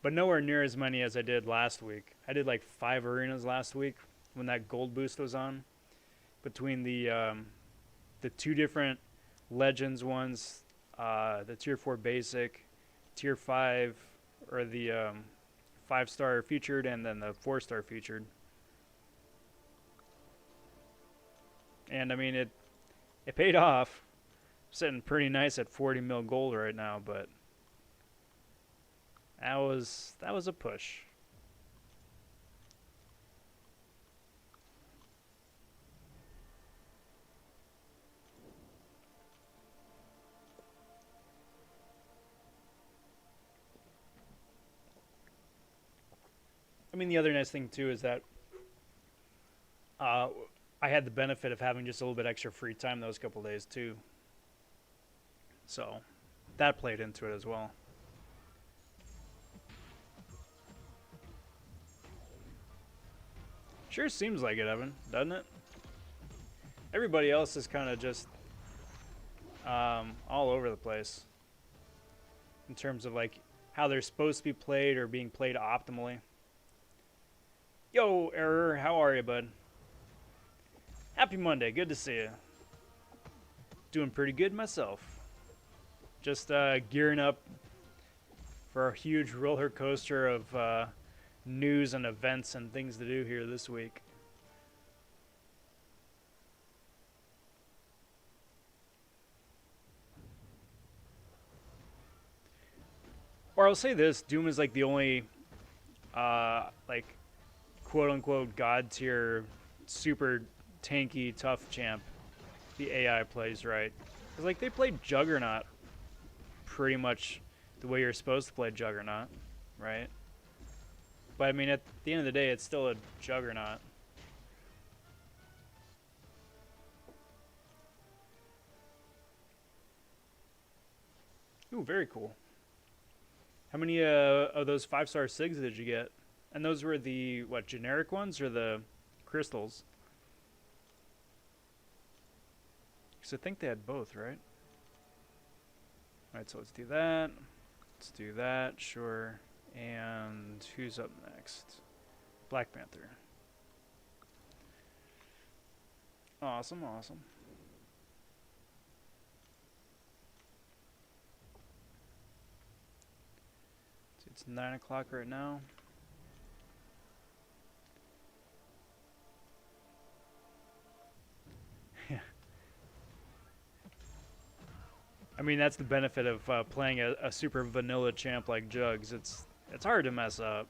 But nowhere near as many as I did last week. I did like 5 arenas last week when that gold boost was on. Between the 2 different Legends ones, the Tier 4 basic, Tier 5, or the 5-star featured, and then the 4-star featured. And I mean, it paid off. Sitting pretty nice at 40 mil gold right now, but that was a push. I mean, the other nice thing too is that uh, I had the benefit of having just a little bit extra free time those couple days too, so that played into it as well. Sure seems like it, Evan, doesn't it? Everybody else is kind of just all over the place in terms of like how they're supposed to be played or being played optimally. Yo, Error, how are you, bud? Happy Monday, good to see you. Doing pretty good myself. Just gearing up for a huge roller coaster of news and events and things to do here this week. Or I'll say this, Doom is like the only like quote unquote god tier super tanky tough champ the AI plays right. Cuz like they played Juggernaut pretty much the way you're supposed to play Juggernaut, right? But I mean at the end of the day it's still a Juggernaut. Ooh, very cool. How many of those 5-star SIGs did you get? And those were the, what, generic ones or the crystals? Because I think they had both, right? Alright, so let's do that. Let's do that, sure. And who's up next? Black Panther. Awesome, awesome. It's 9 o'clock right now. Yeah. I mean, that's the benefit of playing a super vanilla champ like Jugs. It's hard to mess up.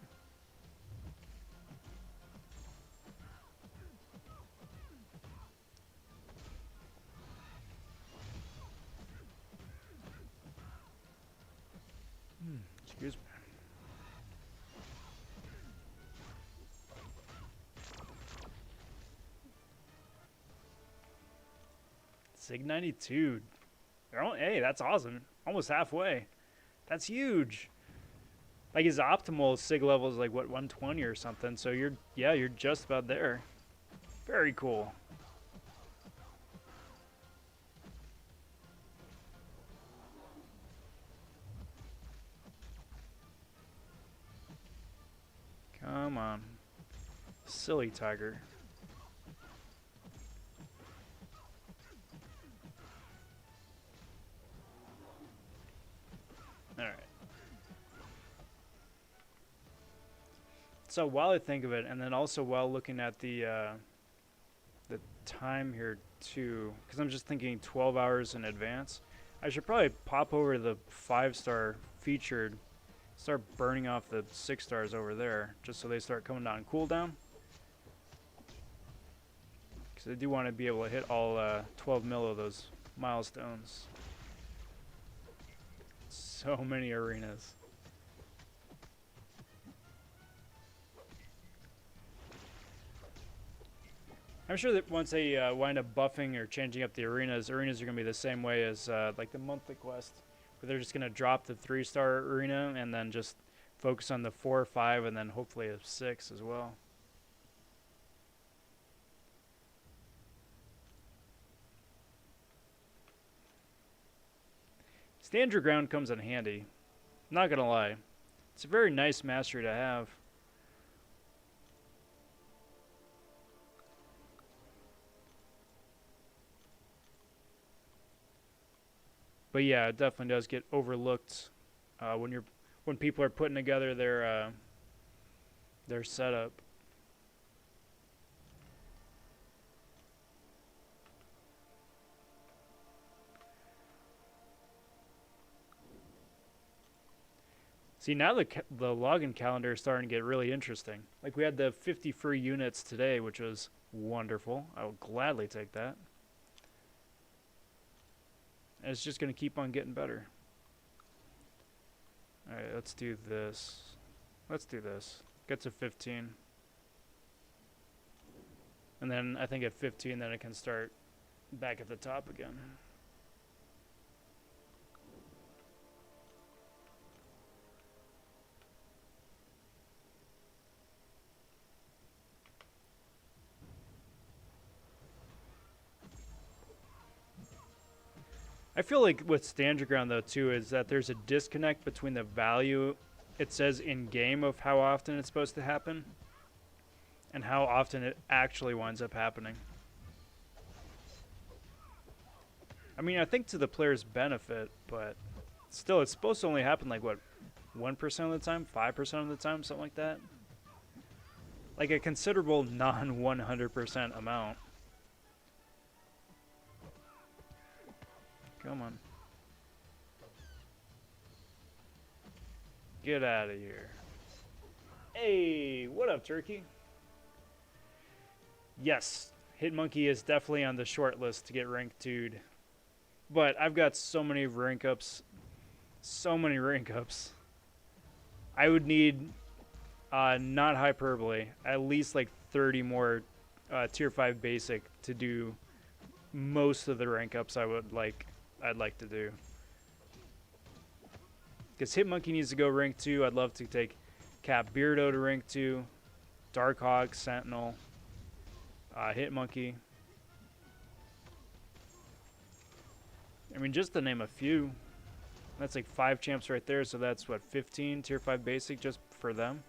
Excuse me. SIG 92. Hey, that's awesome. Almost halfway. That's huge. Like his optimal SIG level is like what 120 or something. So you're just about there. Very cool. Come on. Silly tiger. Alright. So while I think of it, and then also while looking at the time here too, because I'm just thinking 12 hours in advance, I should probably pop over the 5-star featured, start burning off the 6-stars over there, just so they start coming down cooldown. Because I do want to be able to hit all 12 mil of those milestones. So many arenas. I'm sure that once they wind up buffing or changing up the arenas are going to be the same way as like the monthly quest, where they're just going to drop the 3-star arena and then just focus on the 4 or 5 and then hopefully a 6 as well. Stand your ground comes in handy. Not going to lie. It's a very nice mastery to have. But yeah, it definitely does get overlooked when people are putting together their setup. See, now the login calendar is starting to get really interesting. Like, we had the 50 free units today, which was wonderful. I will gladly take that. And it's just going to keep on getting better. Alright, let's do this. Let's do this. Get to 15. And then I think at 15, then it can start back at the top again. I feel like with Stand Your Ground, though, too, is that there's a disconnect between the value it says in-game of how often it's supposed to happen and how often it actually winds up happening. I mean, I think to the player's benefit, but still, it's supposed to only happen, like, what, 1% of the time? 5% of the time? Something like that? Like a considerable non-100% amount. Come on. Get out of here. Hey, what up, Turkey? Yes, Hitmonkey is definitely on the short list to get ranked 2'd. But I've got so many rank ups. So many rank ups. I would need, not hyperbole, at least like 30 more tier 5 basic to do most of the rank ups I'd like to do. Because Hitmonkey needs to go rank 2. I'd love to take Cap Beardo to rank 2. Darkhawk, Sentinel, Hitmonkey. I mean, just to name a few. That's like 5 champs right there, so that's what, 15 tier 5 basic just for them?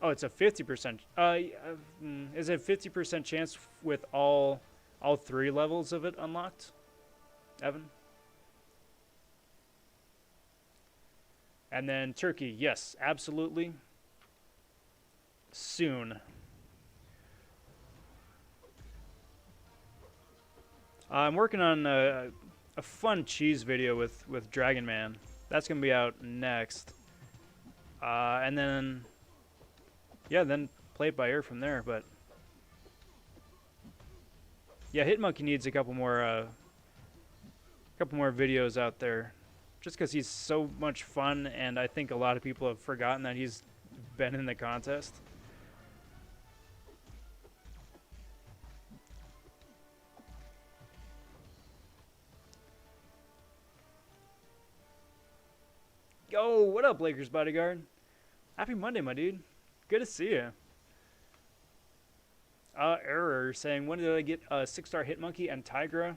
Oh, it's a 50%. Is it 50% chance with all 3 levels of it unlocked, Evan? And then Turkey, yes, absolutely. Soon. I'm working on a fun cheese video with Dragon Man. That's gonna be out next. And then, yeah, then play it by ear from there. But yeah, Hitmonkey needs a couple more videos out there, just because he's so much fun, and I think a lot of people have forgotten that he's been in the contest. Yo, what up, Lakers bodyguard? Happy Monday, my dude. Good to see you. Error saying, when did I get a 6-star Hitmonkey and Tigra?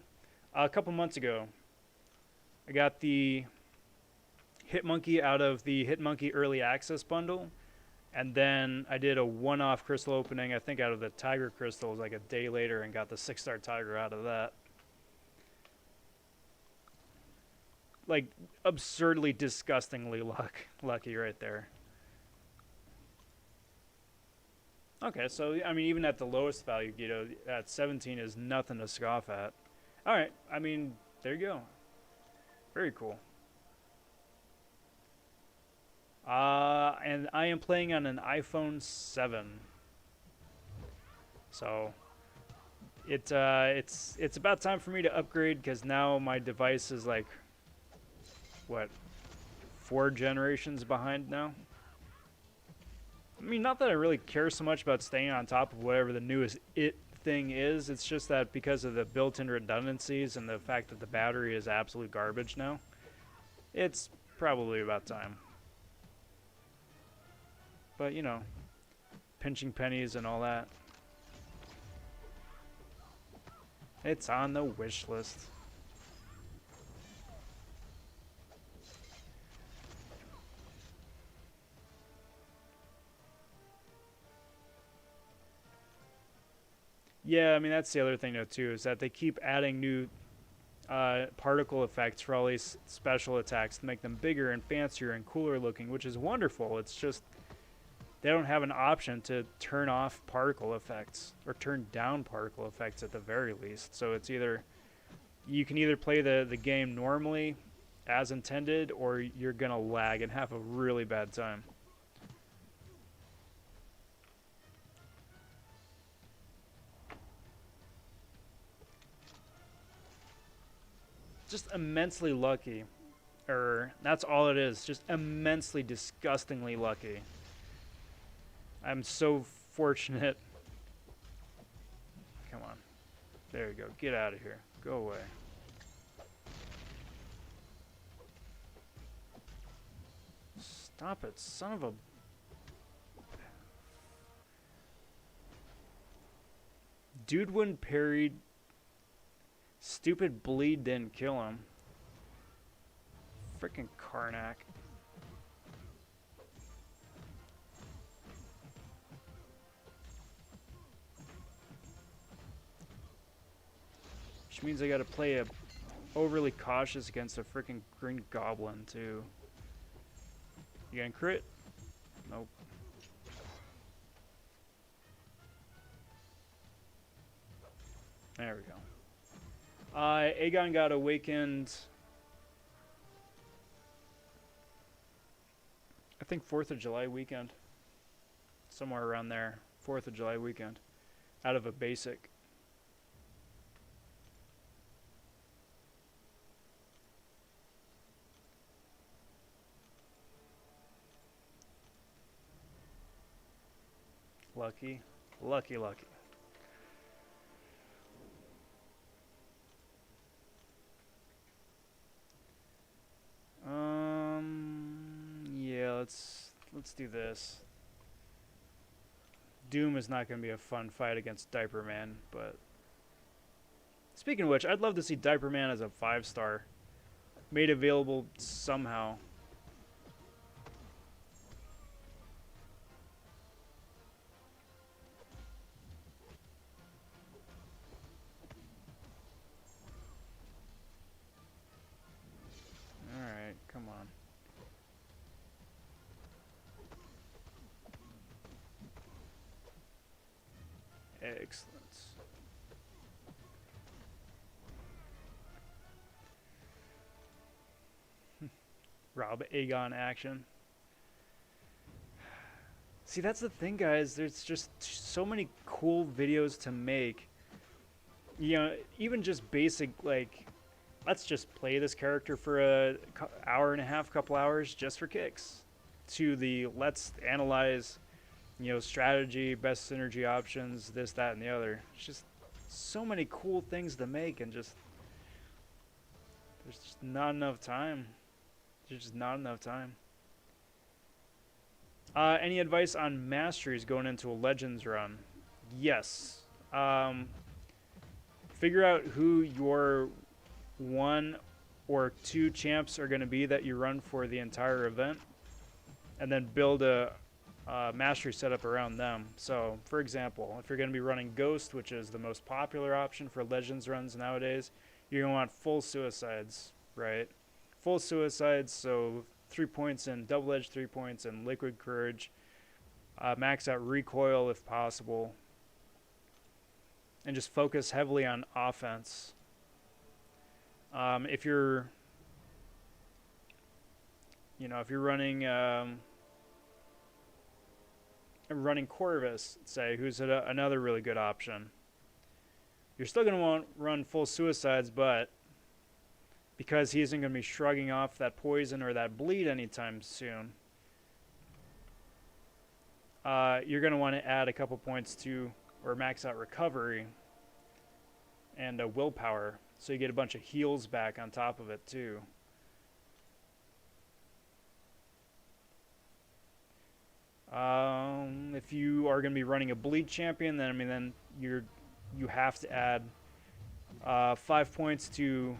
A couple months ago. I got the Hitmonkey out of the Hitmonkey Early Access bundle, and then I did a one-off crystal opening, I think out of the Tiger crystals, like a day later, and got the 6-star Tiger out of that. Like, absurdly, disgustingly lucky right there. Okay, so, I mean, even at the lowest value, you know, at 17 is nothing to scoff at. Alright, I mean, there you go. Very cool. And I am playing on an iPhone 7. So, it's about time for me to upgrade, because now my device is like, what, 4 generations behind now? I mean, not that I really care so much about staying on top of whatever the newest thing is. It's just that because of the built-in redundancies and the fact that the battery is absolute garbage now, it's probably about time. But, you know, pinching pennies and all that. It's on the wish list. Yeah, I mean, that's the other thing, though, too, is that they keep adding new particle effects for all these special attacks to make them bigger and fancier and cooler looking, which is wonderful. It's just they don't have an option to turn off particle effects or turn down particle effects at the very least. So it's either you can either play the game normally as intended, or you're gonna lag and have a really bad time. Just immensely lucky. Or that's all it is. Just immensely, disgustingly lucky. I'm so fortunate. Come on. There you go. Get out of here. Go away. Stop it, son of a... Dude wouldn't parry. Stupid bleed didn't kill him. Frickin' Karnak. Which means I gotta play a overly cautious against a frickin' green goblin too. You gonna crit? Nope. There we go. Aegon got awakened. I think 4th of July weekend. Somewhere around there. 4th of July weekend. Out of a basic. Lucky. Lucky, lucky. Yeah, let's do this. Doom is not going to be a fun fight against Diaper Man, but speaking of which, I'd love to see Diaper Man as a 5-star made available somehow. All right, come on. Excellent. Rob Aegon action. See, that's the thing, guys. There's just so many cool videos to make. You know, even just basic, like, let's just play this character for a hour and a half, couple hours just for kicks. To the let's analyze, you know, strategy, best synergy options, this, that, and the other. It's just so many cool things to make, and just there's just not enough time. There's just not enough time. Any advice on masteries going into a Legends run? Yes. Figure out who your 1 or 2 champs are going to be that you run for the entire event, and then build a mastery setup around them. So, for example, if you're going to be running Ghost, which is the most popular option for Legends runs nowadays, you're going to want full suicides, right? Full suicides, so 3 points in double-edged 3 points and liquid courage. Max out recoil if possible. And just focus heavily on offense. If you're, you know, if you're running Corvus, say, who's another really good option, you're still going to want to run full suicides, but because he isn't going to be shrugging off that poison or that bleed anytime soon, you're going to want to add a couple points to, or max out recovery and willpower, so you get a bunch of heals back on top of it too. If you are going to be running a bleed champion, then then you have to add 5 points to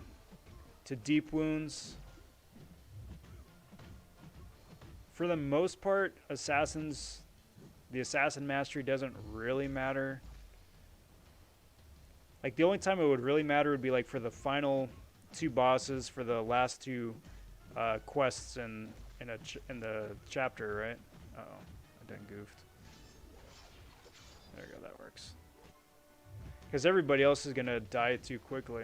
deep wounds. For the most part, the assassin mastery doesn't really matter. Like, the only time it would really matter would be like for the final 2 bosses for the last 2 quests in the chapter, right? Uh oh, I done goofed. There we go, that works. Because everybody else is gonna die too quickly.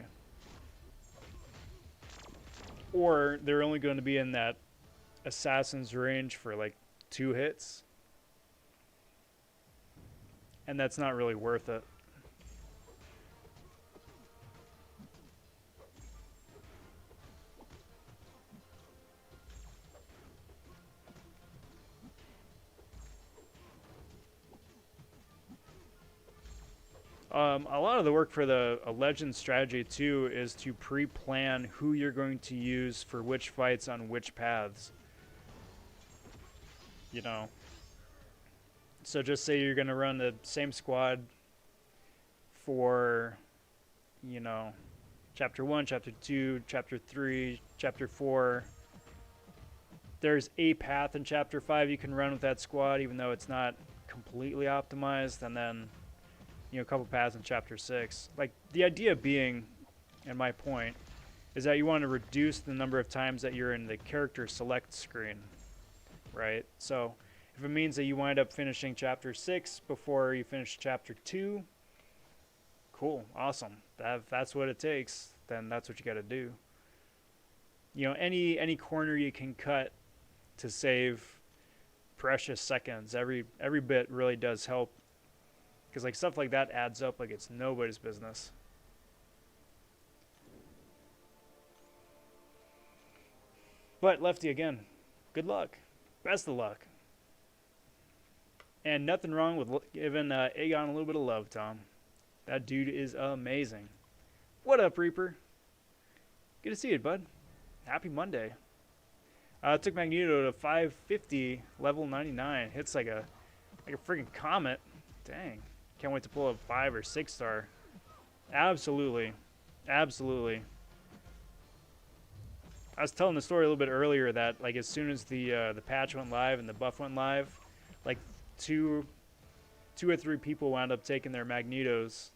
or they're only going to be in that assassin's range for like 2 hits, and that's not really worth it. A lot of the work for a legend strategy too is to pre-plan who you're going to use for which fights on which paths. You know, so just say you're going to run the same squad for, you know, chapter 1, chapter 2, chapter 3, chapter 4. There's a path in chapter 5 you can run with that squad, even though it's not completely optimized, and then, you know, a couple paths in chapter 6. Like, the idea being, and my point, is that you want to reduce the number of times that you're in the character select screen, right? So if it means that you wind up finishing chapter 6 before you finish chapter 2, cool, awesome. That's what it takes, then that's what you got to do. You know, any corner you can cut to save precious seconds, every bit really does help, because like stuff like that adds up like it's nobody's business. But Lefty, again, good luck, best of luck, and nothing wrong with giving Aegon a little bit of love, Tom. That dude is amazing. What up, Reaper? Good to see you, bud. Happy Monday. Took Magneto to 550, level 99. Hits like a freaking comet. Dang. Can't wait to pull a 5 or 6 star. Absolutely. Absolutely. I was telling the story a little bit earlier that like as soon as the patch went live and the buff went live, like two or three people wound up taking their Magnetos.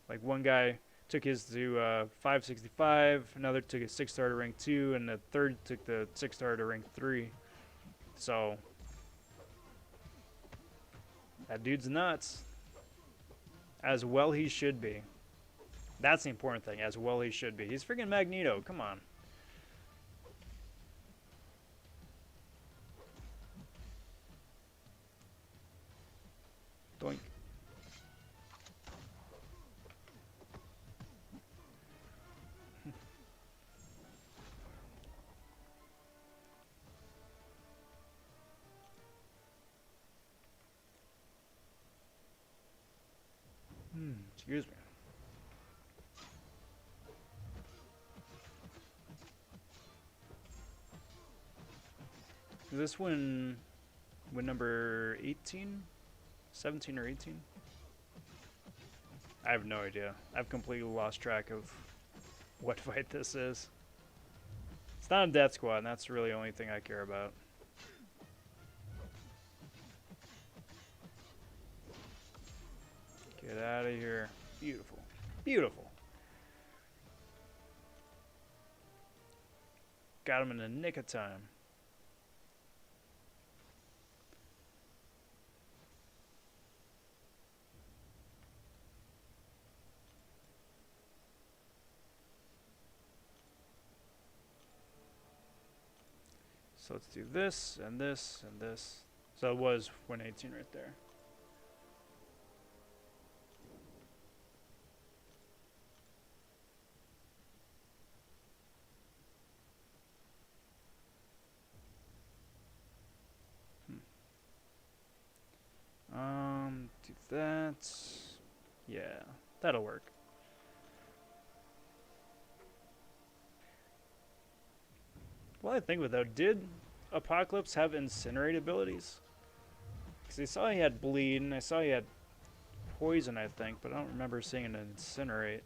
Like one guy took his to 565, another took a 6-star to rank 2, and the third took the 6-star to rank 3. So that dude's nuts. As well he should be. That's the important thing, as well he should be. He's freaking Magneto, come on. Doink. Excuse me. Is this win number 18? 17 or 18? I have no idea. I've completely lost track of what fight this is. It's not a death squad, and that's really the only thing I care about. Get out of here. Beautiful. Beautiful. Got him in the nick of time. So let's do this, and this, and this. So it was 118 right there. Do that. Yeah, that'll work. Well, I think of it though, did Apocalypse have incinerate abilities? Because I saw he had bleed, and I saw he had poison, I think, but I don't remember seeing an incinerate.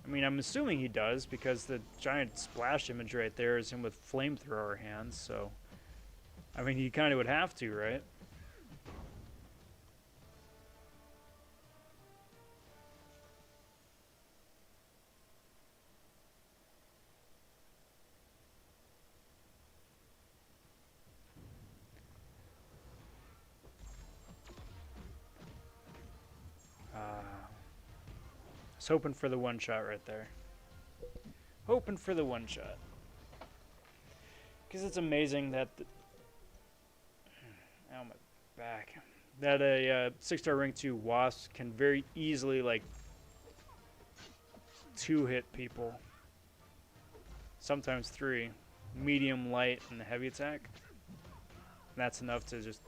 I mean, I'm assuming he does, because the giant splash image right there is him with flamethrower hands, so... I mean, he kind of would have to, right? I was hoping for the one shot right there. hoping for the one shot. Because it's amazing that ow, my back. That a 6-star rank 2 Wasp can very easily, like, 2-hit people. Sometimes 3. Medium, light, and heavy attack. And that's enough to just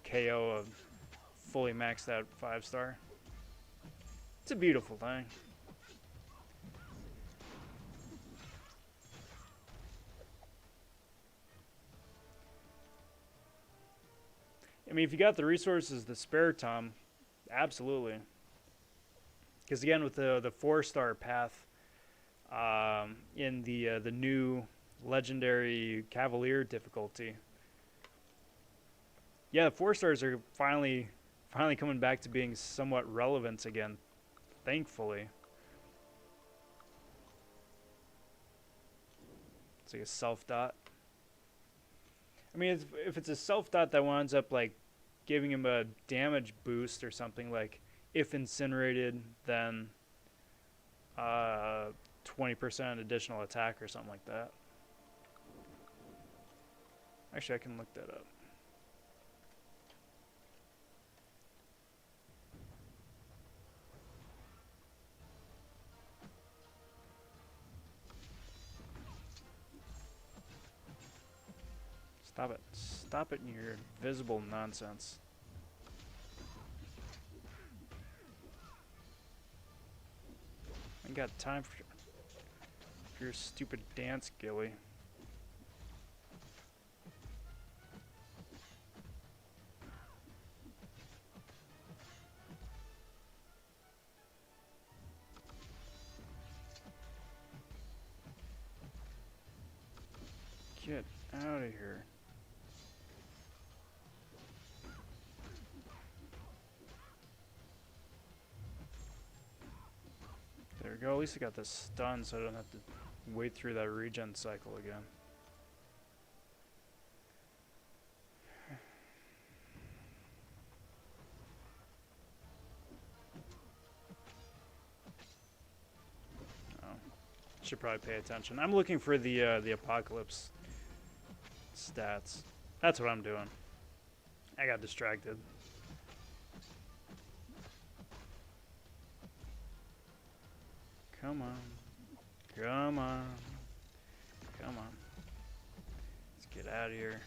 KO a fully maxed out 5-star. It's a beautiful thing. I mean, if you got the resources to spare, Tom, absolutely. Because again, with the 4-star path in the new legendary Cavalier difficulty, yeah, the 4-stars are finally coming back to being somewhat relevant again, thankfully. It's like a self dot. I mean, if it's a self dot that winds up like giving him a damage boost or something, like if incinerated, then 20% additional attack or something like that. Actually, I can look that up. Stop it. Stop it, your invisible nonsense. I ain't got time for your stupid dance, Gilly. Get out of here. There we go. At least I got this stun so I don't have to wait through that regen cycle again. Oh. Should probably pay attention. I'm looking for the apocalypse stats. That's what I'm doing. I got distracted. Come on. Come on. Come on. Let's get out of here.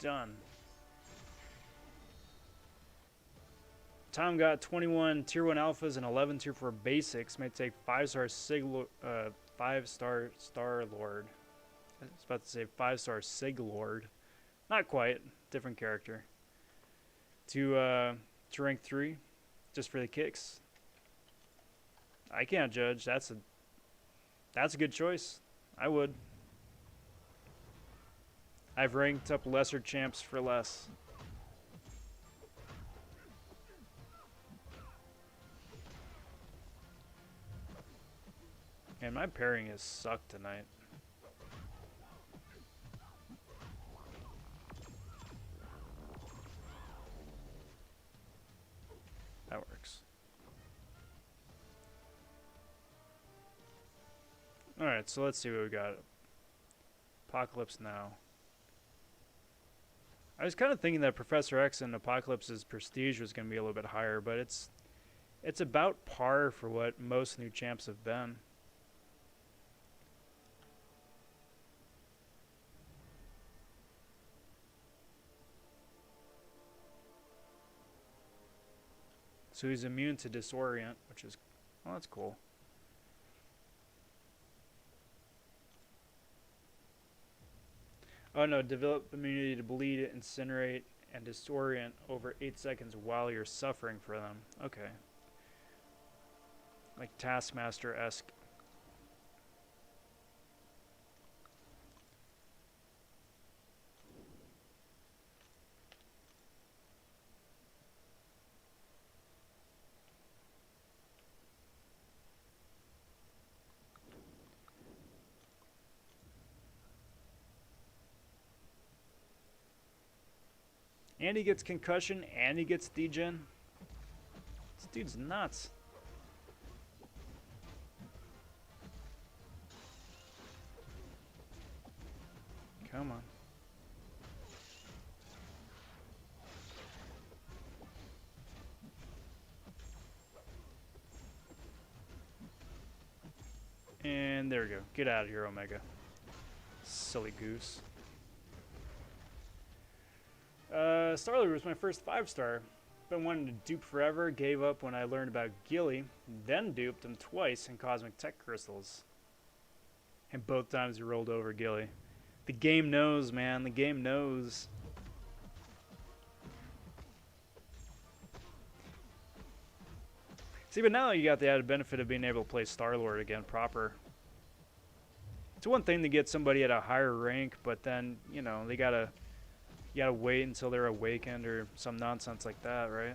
Done. Tom got 21 tier 1 alphas and 11 tier 4 basics. May take 5-star Star Lord. I was about to say 5-star Sig Lord. Not quite. Different character. To rank 3, just for the kicks. I can't judge. That's a good choice. I would. I've ranked up lesser champs for less. Man, my pairing has sucked tonight. That works. Alright, so let's see what we got. Apocalypse now. I was kind of thinking that Professor X and Apocalypse's prestige was going to be a little bit higher, but it's about par for what most new champs have been. So he's immune to disorient, which is, well, that's cool. Oh no, develop immunity to bleed, incinerate, and disorient over 8 seconds while you're suffering for them. Okay. Like Taskmaster-esque. And he gets concussion, and he gets degen. This dude's nuts. Come on. And there we go. Get out of here, Omega. Silly goose. Starlord was my first 5-star. Been wanting to dupe forever, gave up when I learned about Gilly, then duped him twice in Cosmic Tech Crystals. And both times he rolled over Gilly. The game knows, man. The game knows. See, but now you got the added benefit of being able to play Starlord again proper. It's one thing to get somebody at a higher rank, but then, you know, you gotta wait until they're awakened or some nonsense like that, right?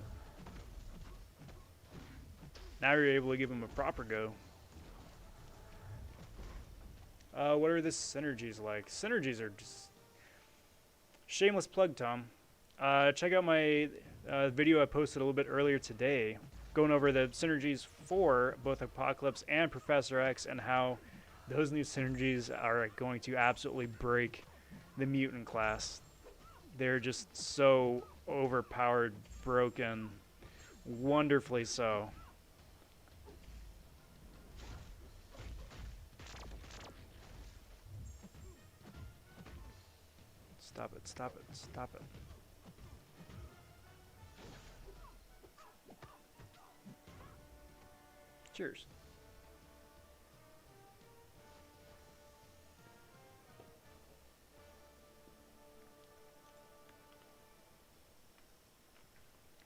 Now you're able to give them a proper go. What are the synergies like? Synergies are just... Shameless plug, Tom. Check out my video I posted a little bit earlier today, going over the synergies for both Apocalypse and Professor X and how those new synergies are going to absolutely break the mutant class. They're just so overpowered, broken, wonderfully so. Stop it, stop it, stop it. Cheers.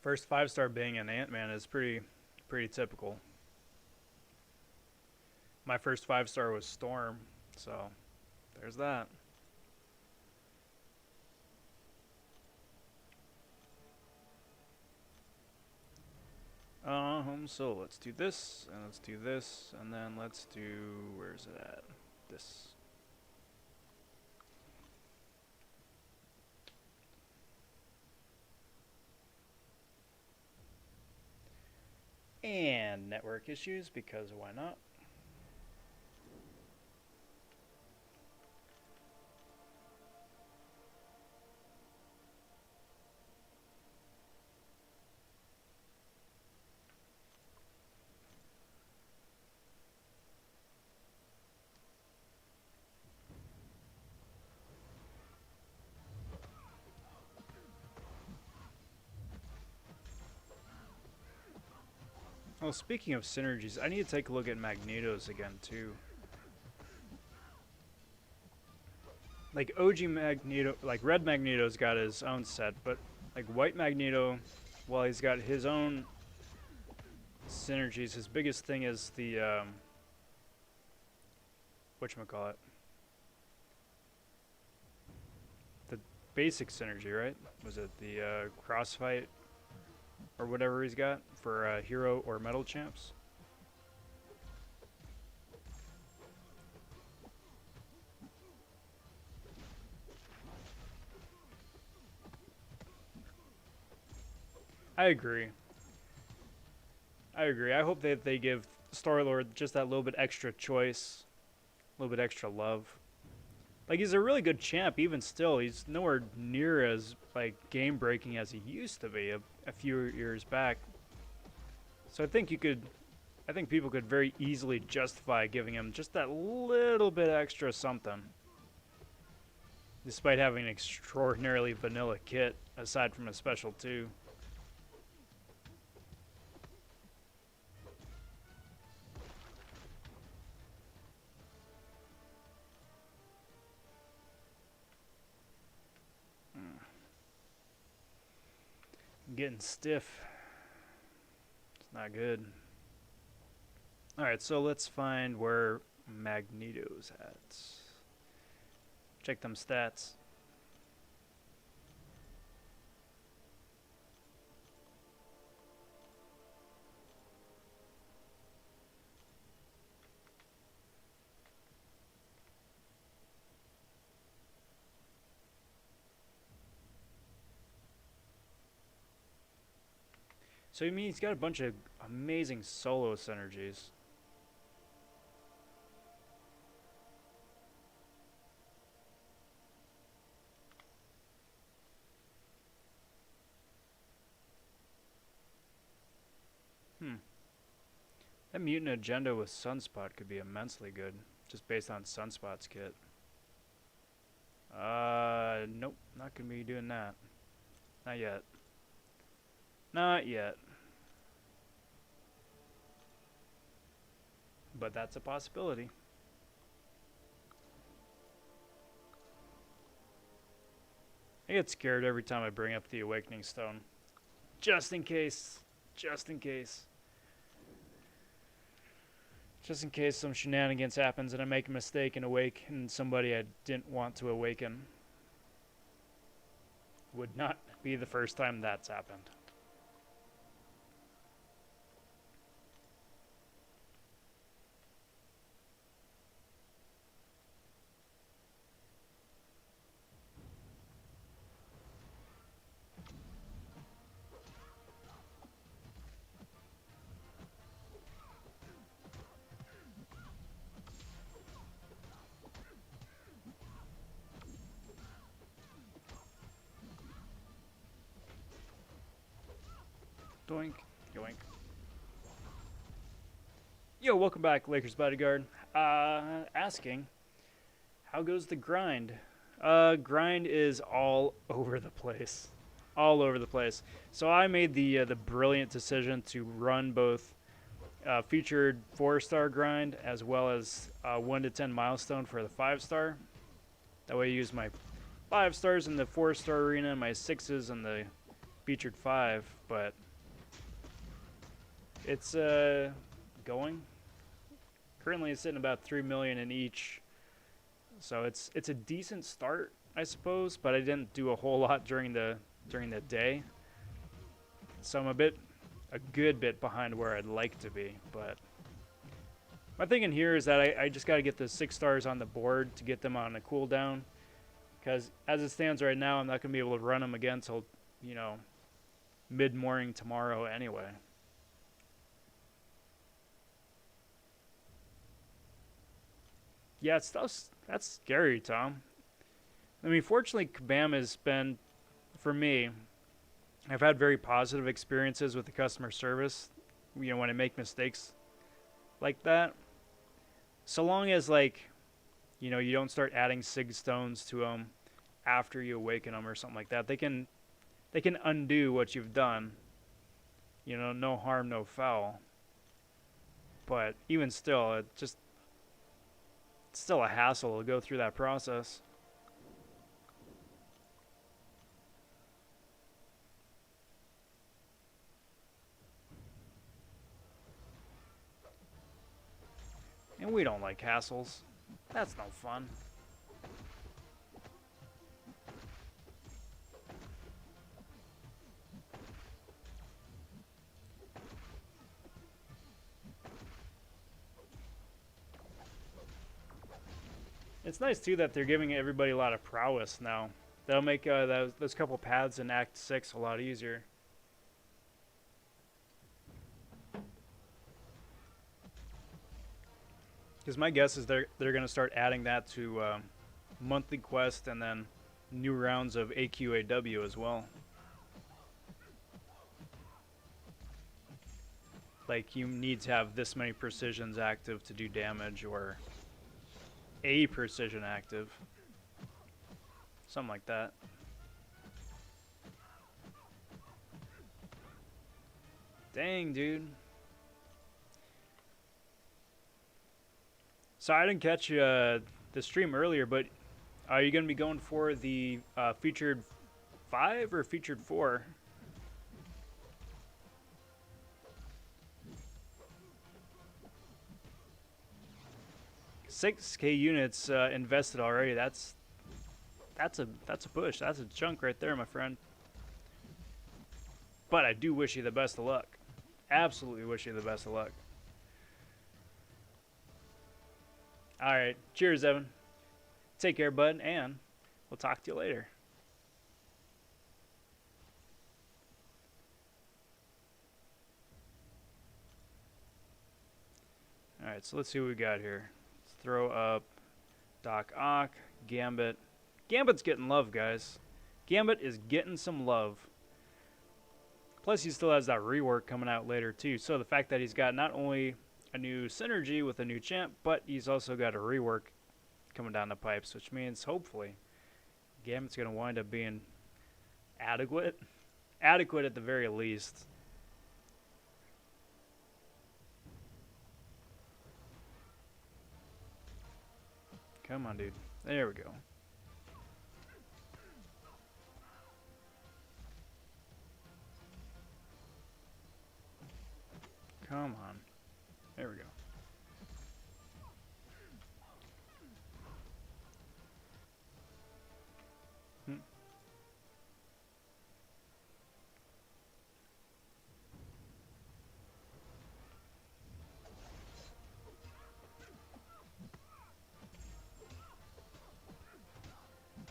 First 5-star being an Ant-Man is pretty typical. My first 5-star was Storm, so there's that. So let's do this, and let's do this, and then let's do, where's it at? This. And network issues, because why not? Well, speaking of synergies, I need to take a look at Magneto's again, too. Like, OG Magneto, like, Red Magneto's got his own set, but, like, White Magneto, well, he's got his own synergies. His biggest thing is the, whatchamacallit? The basic synergy, right? Was it the, crossfight? Or whatever he's got for hero or metal champs. I agree. I hope that they give Star-Lord just that little bit extra choice, a little bit extra love. Like, he's a really good champ, even still. He's nowhere near as, like, game-breaking as he used to be a few years back. So I think people could very easily justify giving him just that little bit extra something. Despite having an extraordinarily vanilla kit, aside from a special 2. Getting stiff. It's not good. Alright, so let's find where Magneto's at. Check them stats. So I mean, he's got a bunch of amazing solo synergies. That mutant agenda with Sunspot could be immensely good, just based on Sunspot's kit. Nope, not gonna be doing that. Not yet. Not yet. But that's a possibility. I get scared every time I bring up the Awakening Stone. Just in case. Just in case. Just in case some shenanigans happens and I make a mistake and awaken somebody I didn't want to awaken. Would not be the first time that's happened. Doink, yoink. Yo, welcome back, Lakers Bodyguard. Asking, how goes the grind? Grind is all over the place. All over the place. So I made the brilliant decision to run both featured 4-star grind as well as 1 to 10 milestone for the 5-star. That way I use my 5 stars in the 4-star arena, my 6s in the featured 5, but it's going. Currently it's sitting about 3 million in each. So it's a decent start, I suppose, but I didn't do a whole lot during the day. So I'm a good bit behind where I'd like to be, but my thinking here is that I just got to get the 6 stars on the board to get them on a cooldown, because as it stands right now, I'm not going to be able to run them again until, you know, mid-morning tomorrow anyway. Yeah, that's scary, Tom. I mean, fortunately, Kabam has been, for me, I've had very positive experiences with the customer service, you know, when I make mistakes like that. So long as, like, you know, you don't start adding sig stones to them after you awaken them or something like that. They can undo what you've done. You know, no harm, no foul. But even still, it's still a hassle to go through that process. And we don't like hassles. That's no fun. It's nice too that they're giving everybody a lot of prowess now. That'll make those couple paths in Act 6 a lot easier. Because my guess is they're going to start adding that to monthly quest and then new rounds of AQAW as well. Like, you need to have this many precisions active to do damage, or a precision active. Something like that. Dang, dude. So I didn't catch the stream earlier, but are you going to be going for the featured 5 or featured 4? $6K units invested already. That's a push. That's a chunk right there, my friend. But I do wish you the best of luck. Absolutely wish you the best of luck. All right. Cheers, Evan. Take care, bud, and we'll talk to you later. Alright, so let's see what we got here. Let's throw up Doc Ock, Gambit. Gambit's getting love, guys. Gambit is getting some love. Plus, he still has that rework coming out later, too. So the fact that he's got not only a new synergy with a new champ, but he's also got a rework coming down the pipes, which means, hopefully, Gambit's going to wind up being adequate. Adequate at the very least. Come on, dude. There we go. Come on. There we go.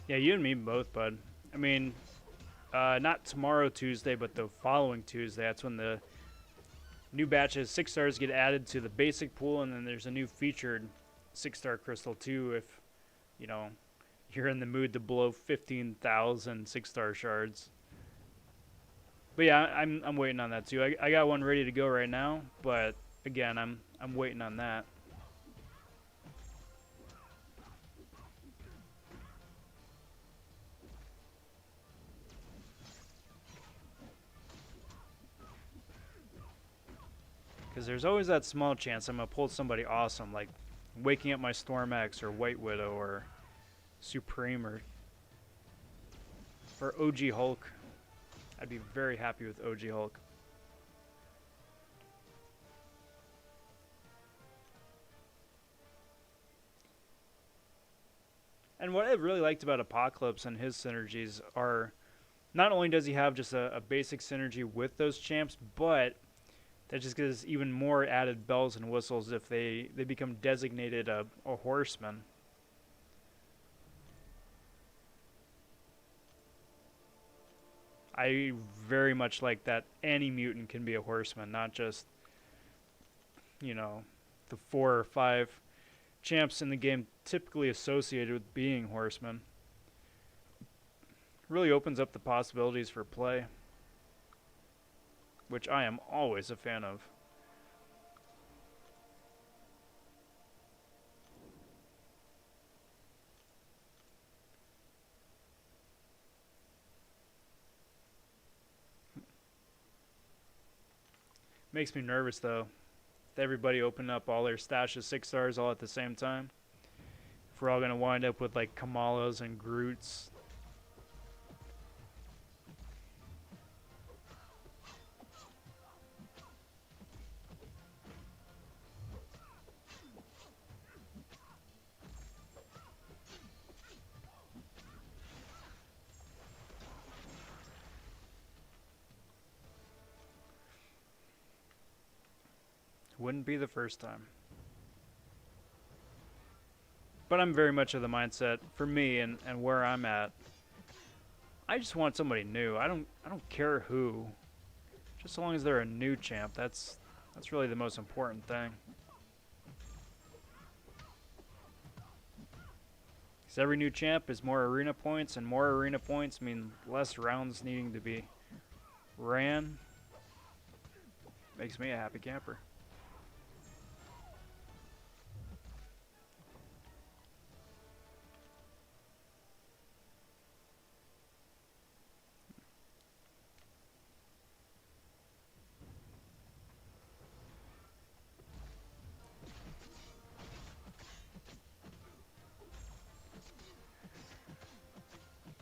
Yeah, you and me both, bud. I mean, not tomorrow Tuesday, but the following Tuesday. That's when the new batches 6 stars get added to the basic pool, and then there's a new featured 6-star crystal too. If you know you're in the mood to blow 15,000 6-star shards. But yeah, I'm waiting on that too. I got one ready to go right now, but again, I'm waiting on that. Because there's always that small chance I'm going to pull somebody awesome, like waking up my Storm X or White Widow or Supreme or OG Hulk. I'd be very happy with OG Hulk. And what I really liked about Apocalypse and his synergies are not only does he have just a basic synergy with those champs, but that just gives even more added bells and whistles if they become designated a horseman. I very much like that any mutant can be a horseman, not just, you know, the 4 or 5 champs in the game typically associated with being horsemen. Really opens up the possibilities for play, which I am always a fan of. Makes me nervous though, with everybody opening up all their stash of 6 stars all at the same time. If we're all gonna wind up with like Kamalas and Groots. Wouldn't be the first time. But I'm very much of the mindset, for me and where I'm at, I just want somebody new. I don't care who. Just so long as they're a new champ, that's really the most important thing. Because every new champ is more arena points, and more arena points mean less rounds needing to be ran. Makes me a happy camper.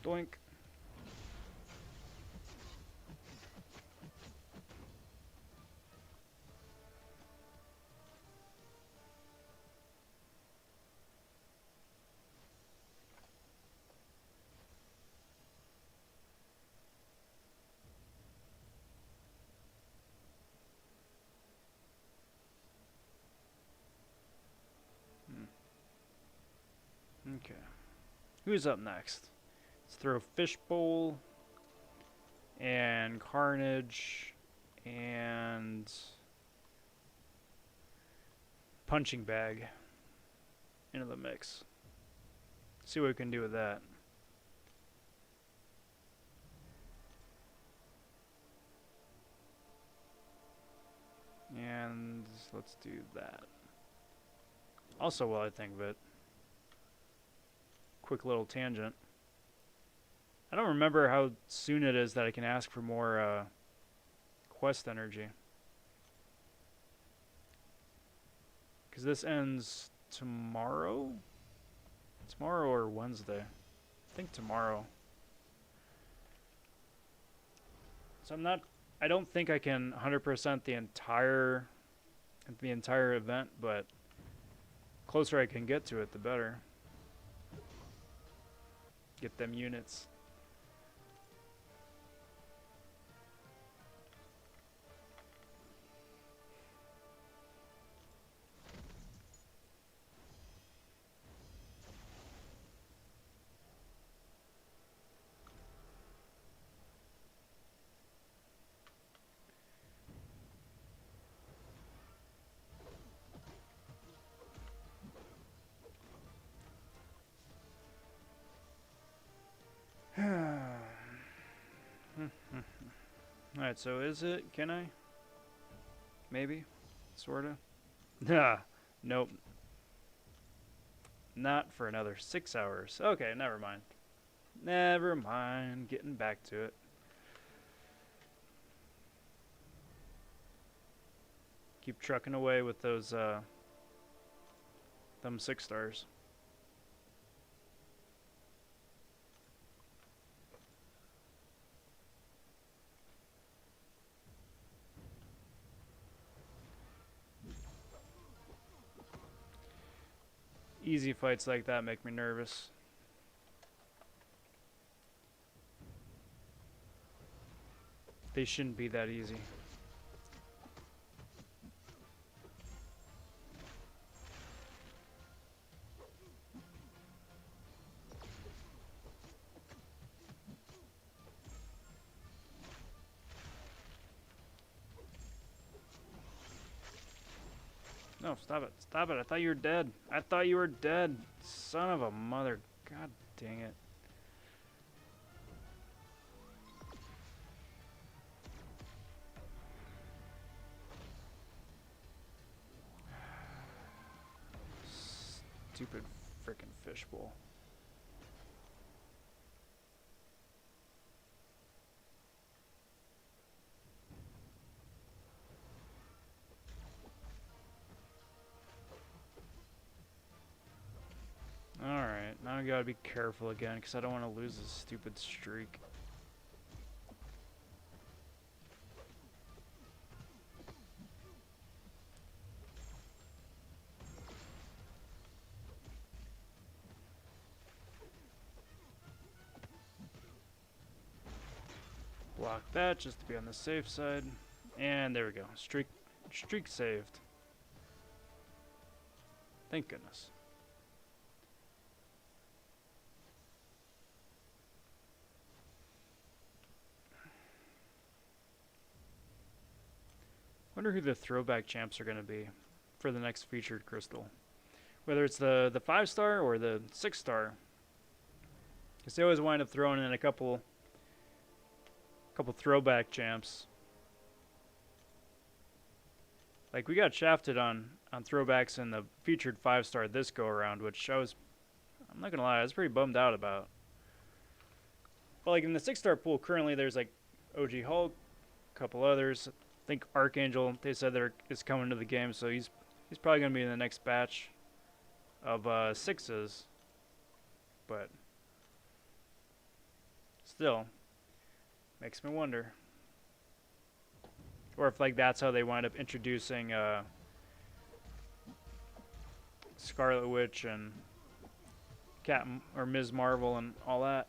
Doink. Okay. Who's up next? Let's throw Fishbowl and Carnage and punching bag into the mix. See what we can do with that. And let's do that. Also, while I think of it, quick little tangent. I don't remember how soon it is that I can ask for more quest energy. Because this ends tomorrow? Tomorrow or Wednesday? I think tomorrow. So I don't think I can 100% the entire event, but closer I can get to it, the better. Get them units. Alright, so can I? Maybe? Sorta? Nah, nope. Not for another 6 hours. Okay, never mind. Never mind, getting back to it. Keep trucking away with those, them 6 stars. Easy fights like that make me nervous. They shouldn't be that easy. No, stop it. Stop it. I thought you were dead. I thought you were dead. Son of a mother. God dang it. Stupid frickin' fishbowl. Alright, now I gotta be careful again because I don't want to lose this stupid streak. Block that just to be on the safe side. And there we go. Streak saved. Thank goodness. Wonder who the throwback champs are going to be for the next featured crystal. Whether it's the 5-star or the 6-star. Because they always wind up throwing in a couple throwback champs. Like, we got shafted on throwbacks in the featured 5-star this go around, which I'm not going to lie, I was pretty bummed out about. But like in the 6-star pool currently there's like OG Hulk, a couple others. I think Archangel, they said is coming to the game, so he's probably going to be in the next batch of 6s. But still, makes me wonder. Or if like that's how they wind up introducing Scarlet Witch and Captain or Ms. Marvel and all that.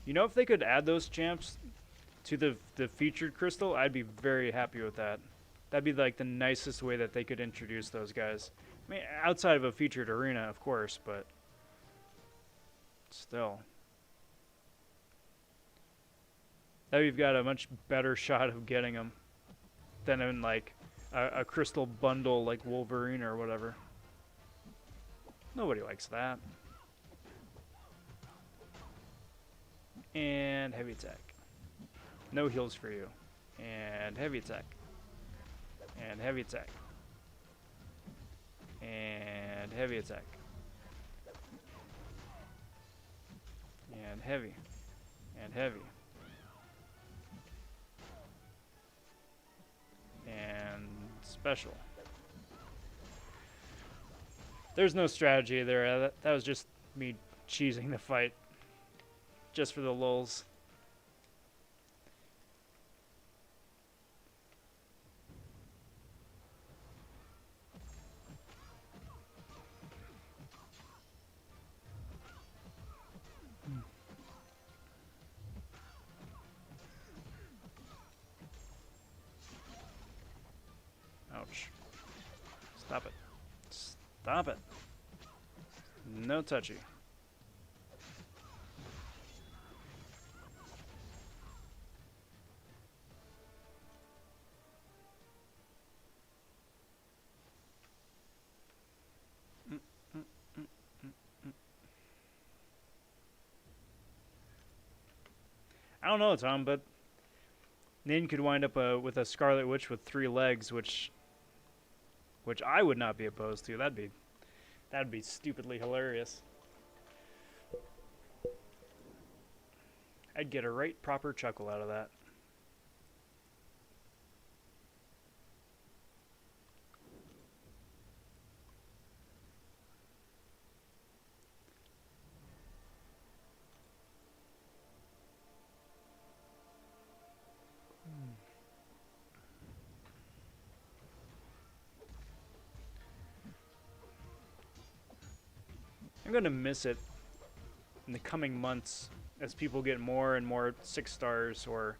You know, if they could add those champs to the featured crystal, I'd be very happy with that. That'd be like the nicest way that they could introduce those guys. I mean, outside of a featured arena, of course, but still. Now you've got a much better shot of getting them than in like a crystal bundle like Wolverine or whatever. Nobody likes that. And heavy attack. No heals for you. And heavy attack. And heavy attack. And heavy attack. And heavy. And heavy. And special. There's no strategy there. That was just me cheesing the fight. Just for the lulz. Ouch. Stop it. Stop it. No touchy. I don't know, Tom, but Nin could wind up with a Scarlet Witch with 3 legs, which I would not be opposed to. That'd be stupidly hilarious. I'd get a right proper chuckle out of that. I'm going to miss it in the coming months as people get more and more 6 stars, or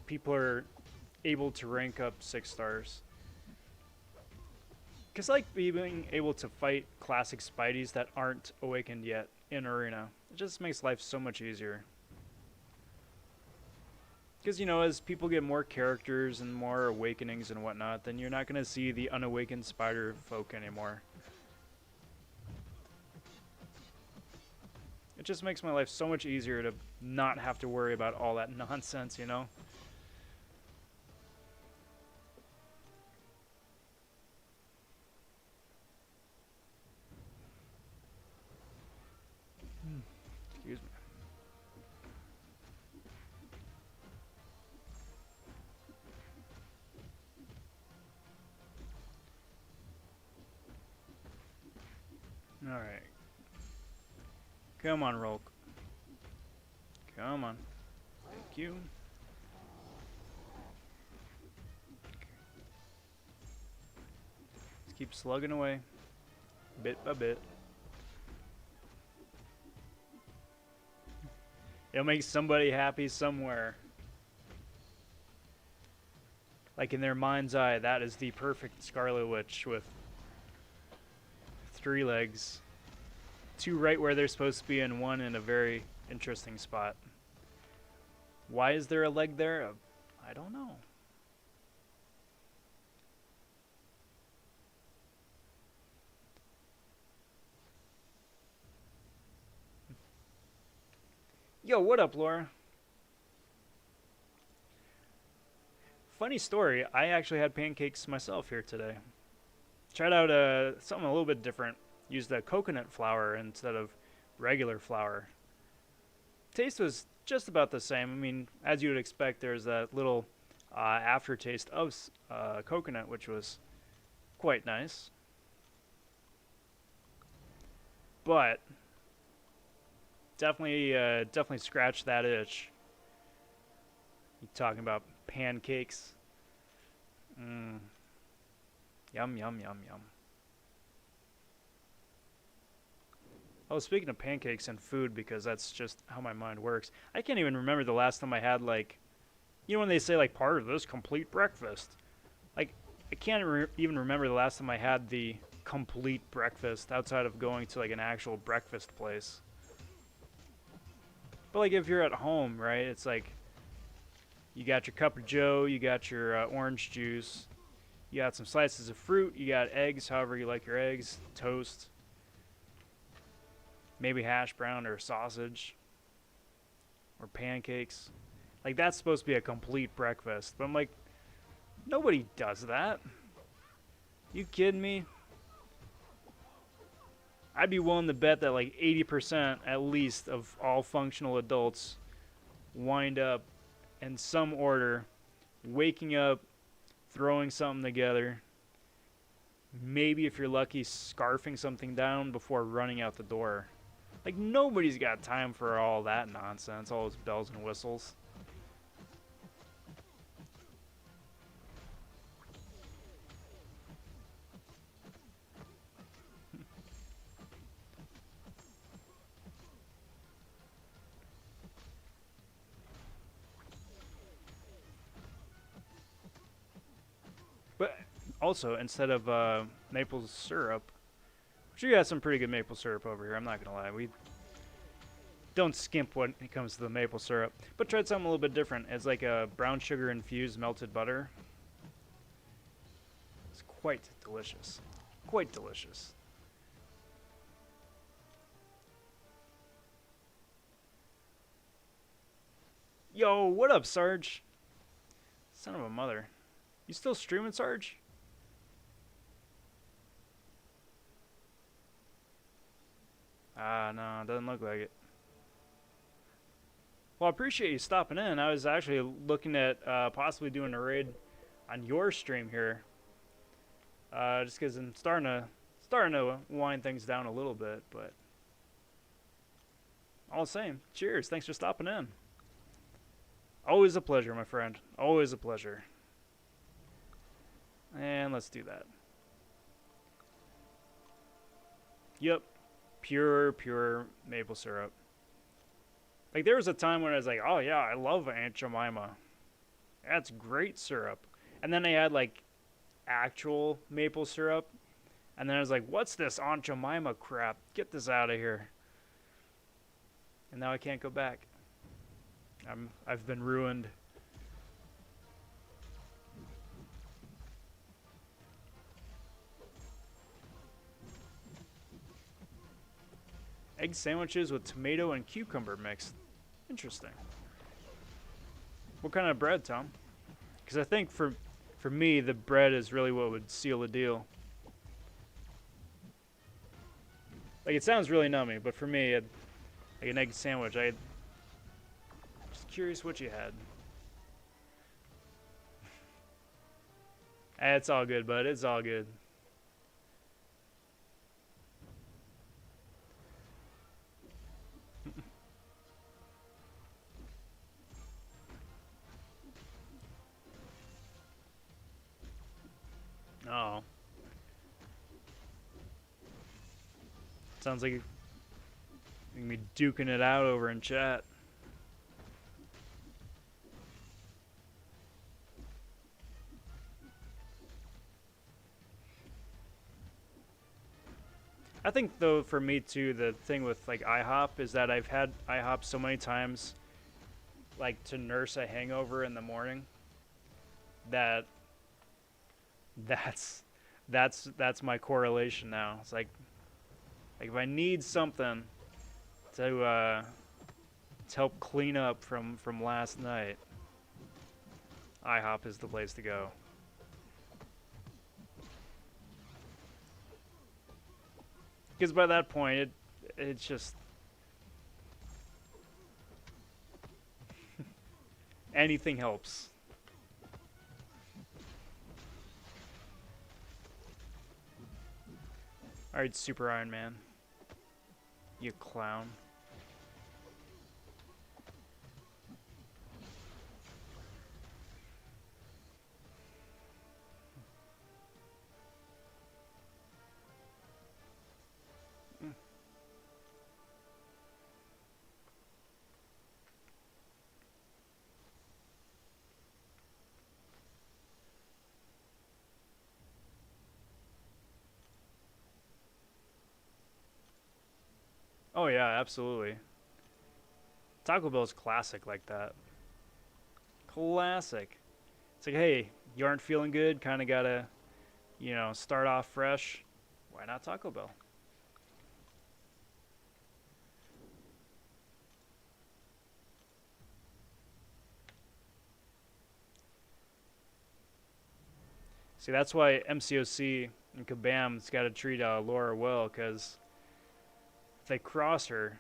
people are able to rank up 6 stars. Because I like being able to fight classic Spideys that aren't awakened yet in Arena. It just makes life so much easier. Because, you know, as people get more characters and more awakenings and whatnot, then you're not going to see the unawakened spider folk anymore. It just makes my life so much easier to not have to worry about all that nonsense, you know? Excuse me. Alright. Come on, Rolk. Come on. Thank you. Let's keep slugging away. Bit by bit. It'll make somebody happy somewhere. Like in their mind's eye, that is the perfect Scarlet Witch with 3 legs. 2 right where they're supposed to be, and 1 in a very interesting spot. Why is there a leg there? I don't know. Yo, what up, Laura? Funny story, I actually had pancakes myself here today. Tried out something a little bit different. Used the coconut flour instead of regular flour. Taste was just about the same. I mean, as you would expect, there's that little aftertaste of coconut, which was quite nice. But definitely scratched that itch. You talking about pancakes? Yum, yum, yum, yum. Oh, speaking of pancakes and food, because that's just how my mind works, I can't even remember the last time I had, like, you know when they say, like, part of this complete breakfast? Like, I can't even remember the last time I had the complete breakfast outside of going to, like, an actual breakfast place. But, like, if you're at home, right, it's like, You got your cup of joe, you got your orange juice, you got some slices of fruit, you got eggs, however you like your eggs, toast, maybe hash brown or sausage or pancakes. Like, that's supposed to be a complete breakfast. But I'm like, nobody does that. You kidding me? I'd be willing to bet that like 80% at least of all functional adults wind up in some order waking up, throwing something together, maybe if you're lucky, scarfing something down before running out the door. Like, nobody's got time for all that nonsense, all those bells and whistles. But also, instead of maple syrup, which you got some pretty good maple syrup over here, I'm not going to lie. We don't skimp when it comes to the maple syrup. But tried something a little bit different. It's like a brown sugar infused melted butter. It's quite delicious. Quite delicious. Yo, what up, Sarge? Son of a mother. You still streaming, Sarge? No, it doesn't look like it. Well, I appreciate you stopping in. I was actually looking at possibly doing a raid on your stream here. Just because I'm starting to wind things down a little bit, but all the same, cheers. Thanks for stopping in. Always a pleasure, my friend. Always a pleasure. And let's do that. Yep. Pure maple syrup. Like, there was a time when I was like, oh yeah, I love Aunt Jemima. That's great syrup. And then they had like actual maple syrup. And then I was like, what's this Aunt Jemima crap? Get this out of here. And now I can't go back. I've been ruined. Egg sandwiches with tomato and cucumber mixed. Interesting. What kind of bread, Tom? Because I think for me, the bread is really what would seal the deal. Like, it sounds really nummy, but for me, like an egg sandwich, just curious what you had. It's all good, bud. It's all good. Oh. Sounds like you can be duking it out over in chat. I think, though, for me too, the thing with like IHOP is that I've had IHOP so many times, like, to nurse a hangover in the morning, that that's my correlation now. It's like if I need something to help clean up from last night, IHOP is the place to go. Because by that point, it's just anything helps. Alright, Super Iron Man. You clown. Oh yeah, absolutely. Taco Bell's classic like that. Classic. It's like, hey, you aren't feeling good, kind of gotta, start off fresh. Why not Taco Bell? See, that's why MCOC and Kabam's got to treat Laura well, because if they cross her,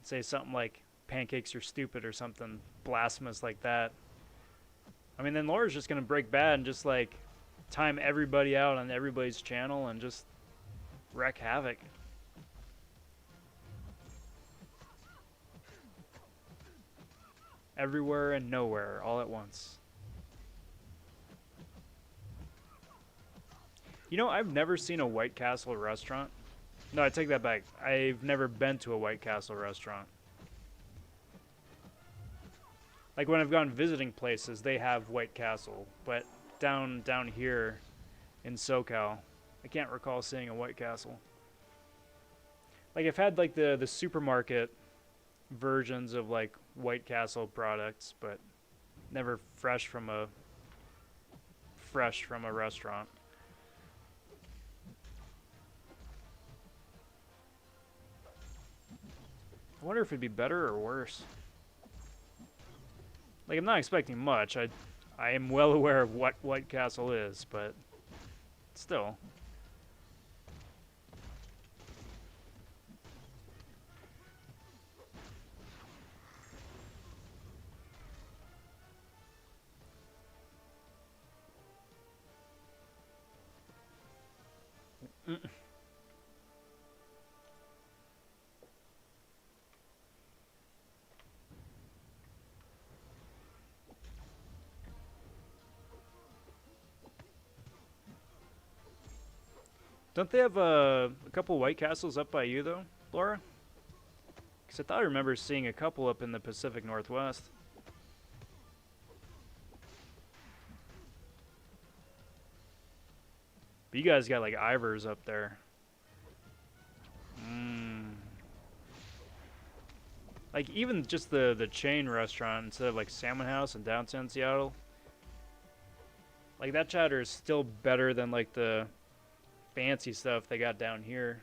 say something like pancakes are stupid or something blasphemous like that, I mean, then Laura's just going to break bad and just like time everybody out on everybody's channel and just wreak havoc. Everywhere and nowhere all at once. I've never seen a White Castle restaurant. No, I take that back. I've never been to a White Castle restaurant. Like when I've gone visiting places, they have White Castle, but down here in SoCal, I can't recall seeing a White Castle. Like I've had like the supermarket versions of like White Castle products, but never fresh from a restaurant. I wonder if it'd be better or worse. Like I'm not expecting much. I am well aware of what White Castle is, but still. Don't they have a couple White Castles up by you, though, Laura? Because I thought I remember seeing a couple up in the Pacific Northwest. But you guys got, like, Ivors up there. Like, even just the chain restaurant instead of, like, Salmon House in downtown Seattle. Like, that chowder is still better than, like, the fancy stuff they got down here.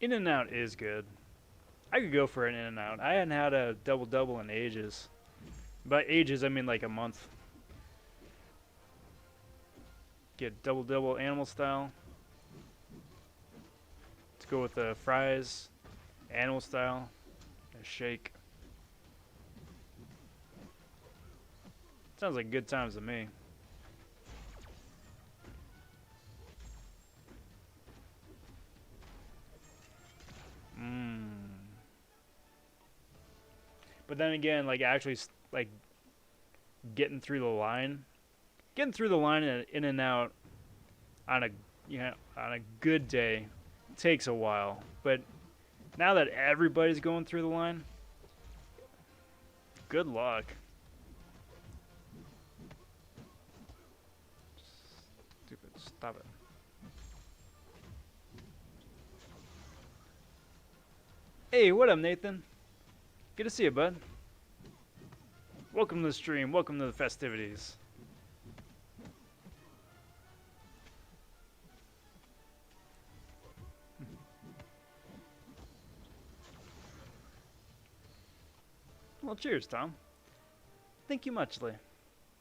In-N-Out is good. I could go for an In-N-Out. I hadn't had a double-double in ages. By ages, I mean like a month. Get double-double animal style. Let's go with the fries, animal style, a shake. Sounds like good times to me. But then again, like actually, like getting through the line and In-N-Out on a good day takes a while. But now that everybody's going through the line, good luck. Stupid, stop it. Hey, what up, Nathan? Good to see you, bud. Welcome to the stream. Welcome to the festivities. Well, cheers, Tom. Thank you muchly.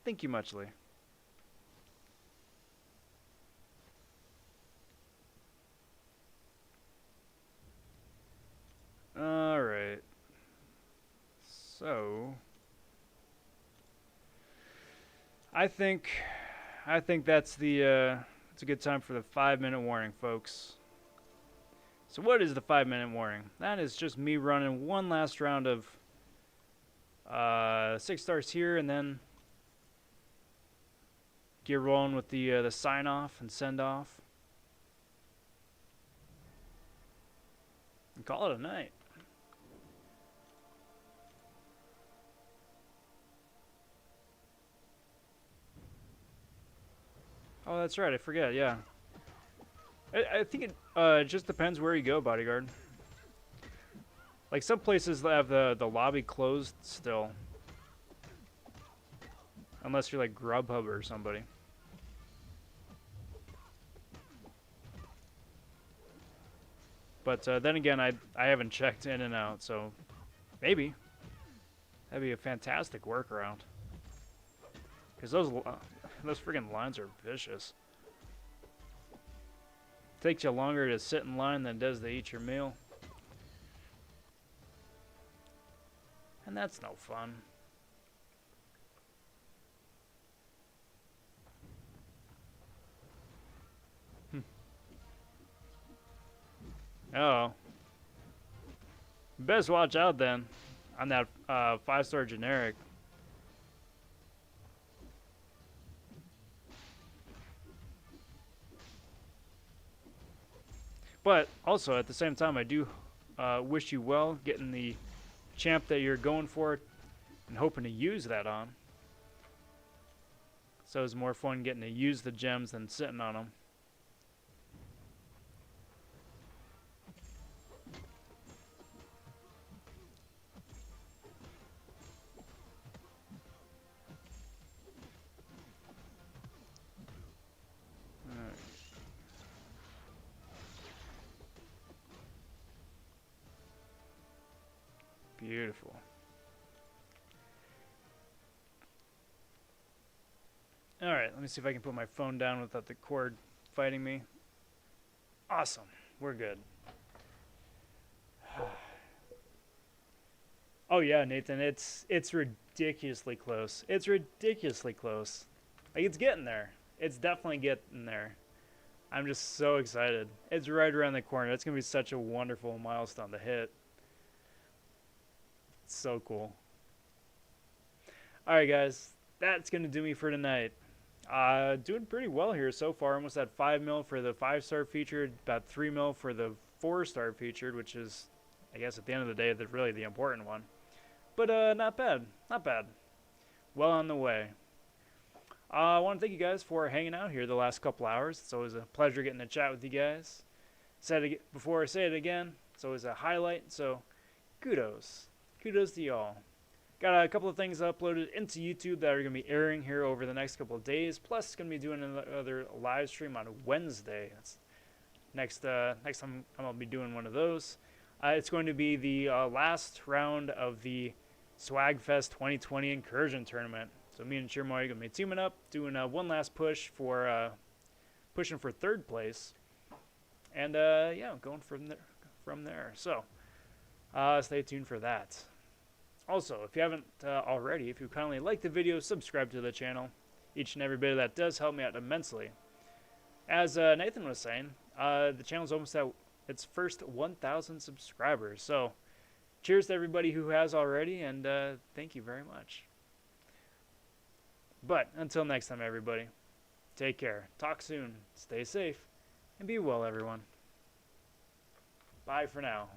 Thank you muchly. Alright. So I think that's it's a good time for the 5-minute warning, folks. So what is the 5-minute warning? That is just me running one last round of 6 stars here, and then get rolling with the sign off and send off, and call it a night. Oh, that's right. I forget. Yeah. I think it just depends where you go, bodyguard. Like some places have the lobby closed still, unless you're like Grubhub or somebody. But then again, I haven't checked in and out, so maybe that'd be a fantastic workaround. Because those friggin' lines are vicious. Takes you longer to sit in line than it does to eat your meal. And that's no fun. Oh. Best watch out then on that 5-star generic. But also at the same time, I do wish you well getting the champ that you're going for and hoping to use that on. So it's more fun getting to use the gems than sitting on them. Beautiful. Alright, let me see if I can put my phone down without the cord fighting me. Awesome. We're good. Oh yeah, Nathan, it's ridiculously close. It's ridiculously close. Like, it's getting there. It's definitely getting there. I'm just so excited. It's right around the corner. It's going to be such a wonderful milestone to hit. So cool. Alright guys, that's gonna do me for tonight. Doing pretty well here so far. Almost at 5 mil for the 5-star featured, about 3 mil for the 4-star featured, which is, I guess at the end of the day, really the important one. But not bad, not bad. Well on the way. I want to thank you guys for hanging out here the last couple hours. It's always a pleasure getting to chat with you guys. Said it before, I say it again, it's always a highlight, so kudos. Kudos to y'all. Got a couple of things uploaded into YouTube that are going to be airing here over the next couple of days. Plus, going to be doing another live stream on Wednesday. That's next time I'm going to be doing one of those. It's going to be the last round of the Swagfest 2020 Incursion Tournament. So me and Chirmoy are going to be teaming up, doing one last push for pushing for 3rd place. And yeah, going from there. So stay tuned for that. Also, if you haven't already, if you kindly like the video, subscribe to the channel. Each and every bit of that does help me out immensely. As Nathan was saying, the channel's almost at its first 1,000 subscribers. So, cheers to everybody who has already, and thank you very much. But, until next time, everybody, take care, talk soon, stay safe, and be well, everyone. Bye for now.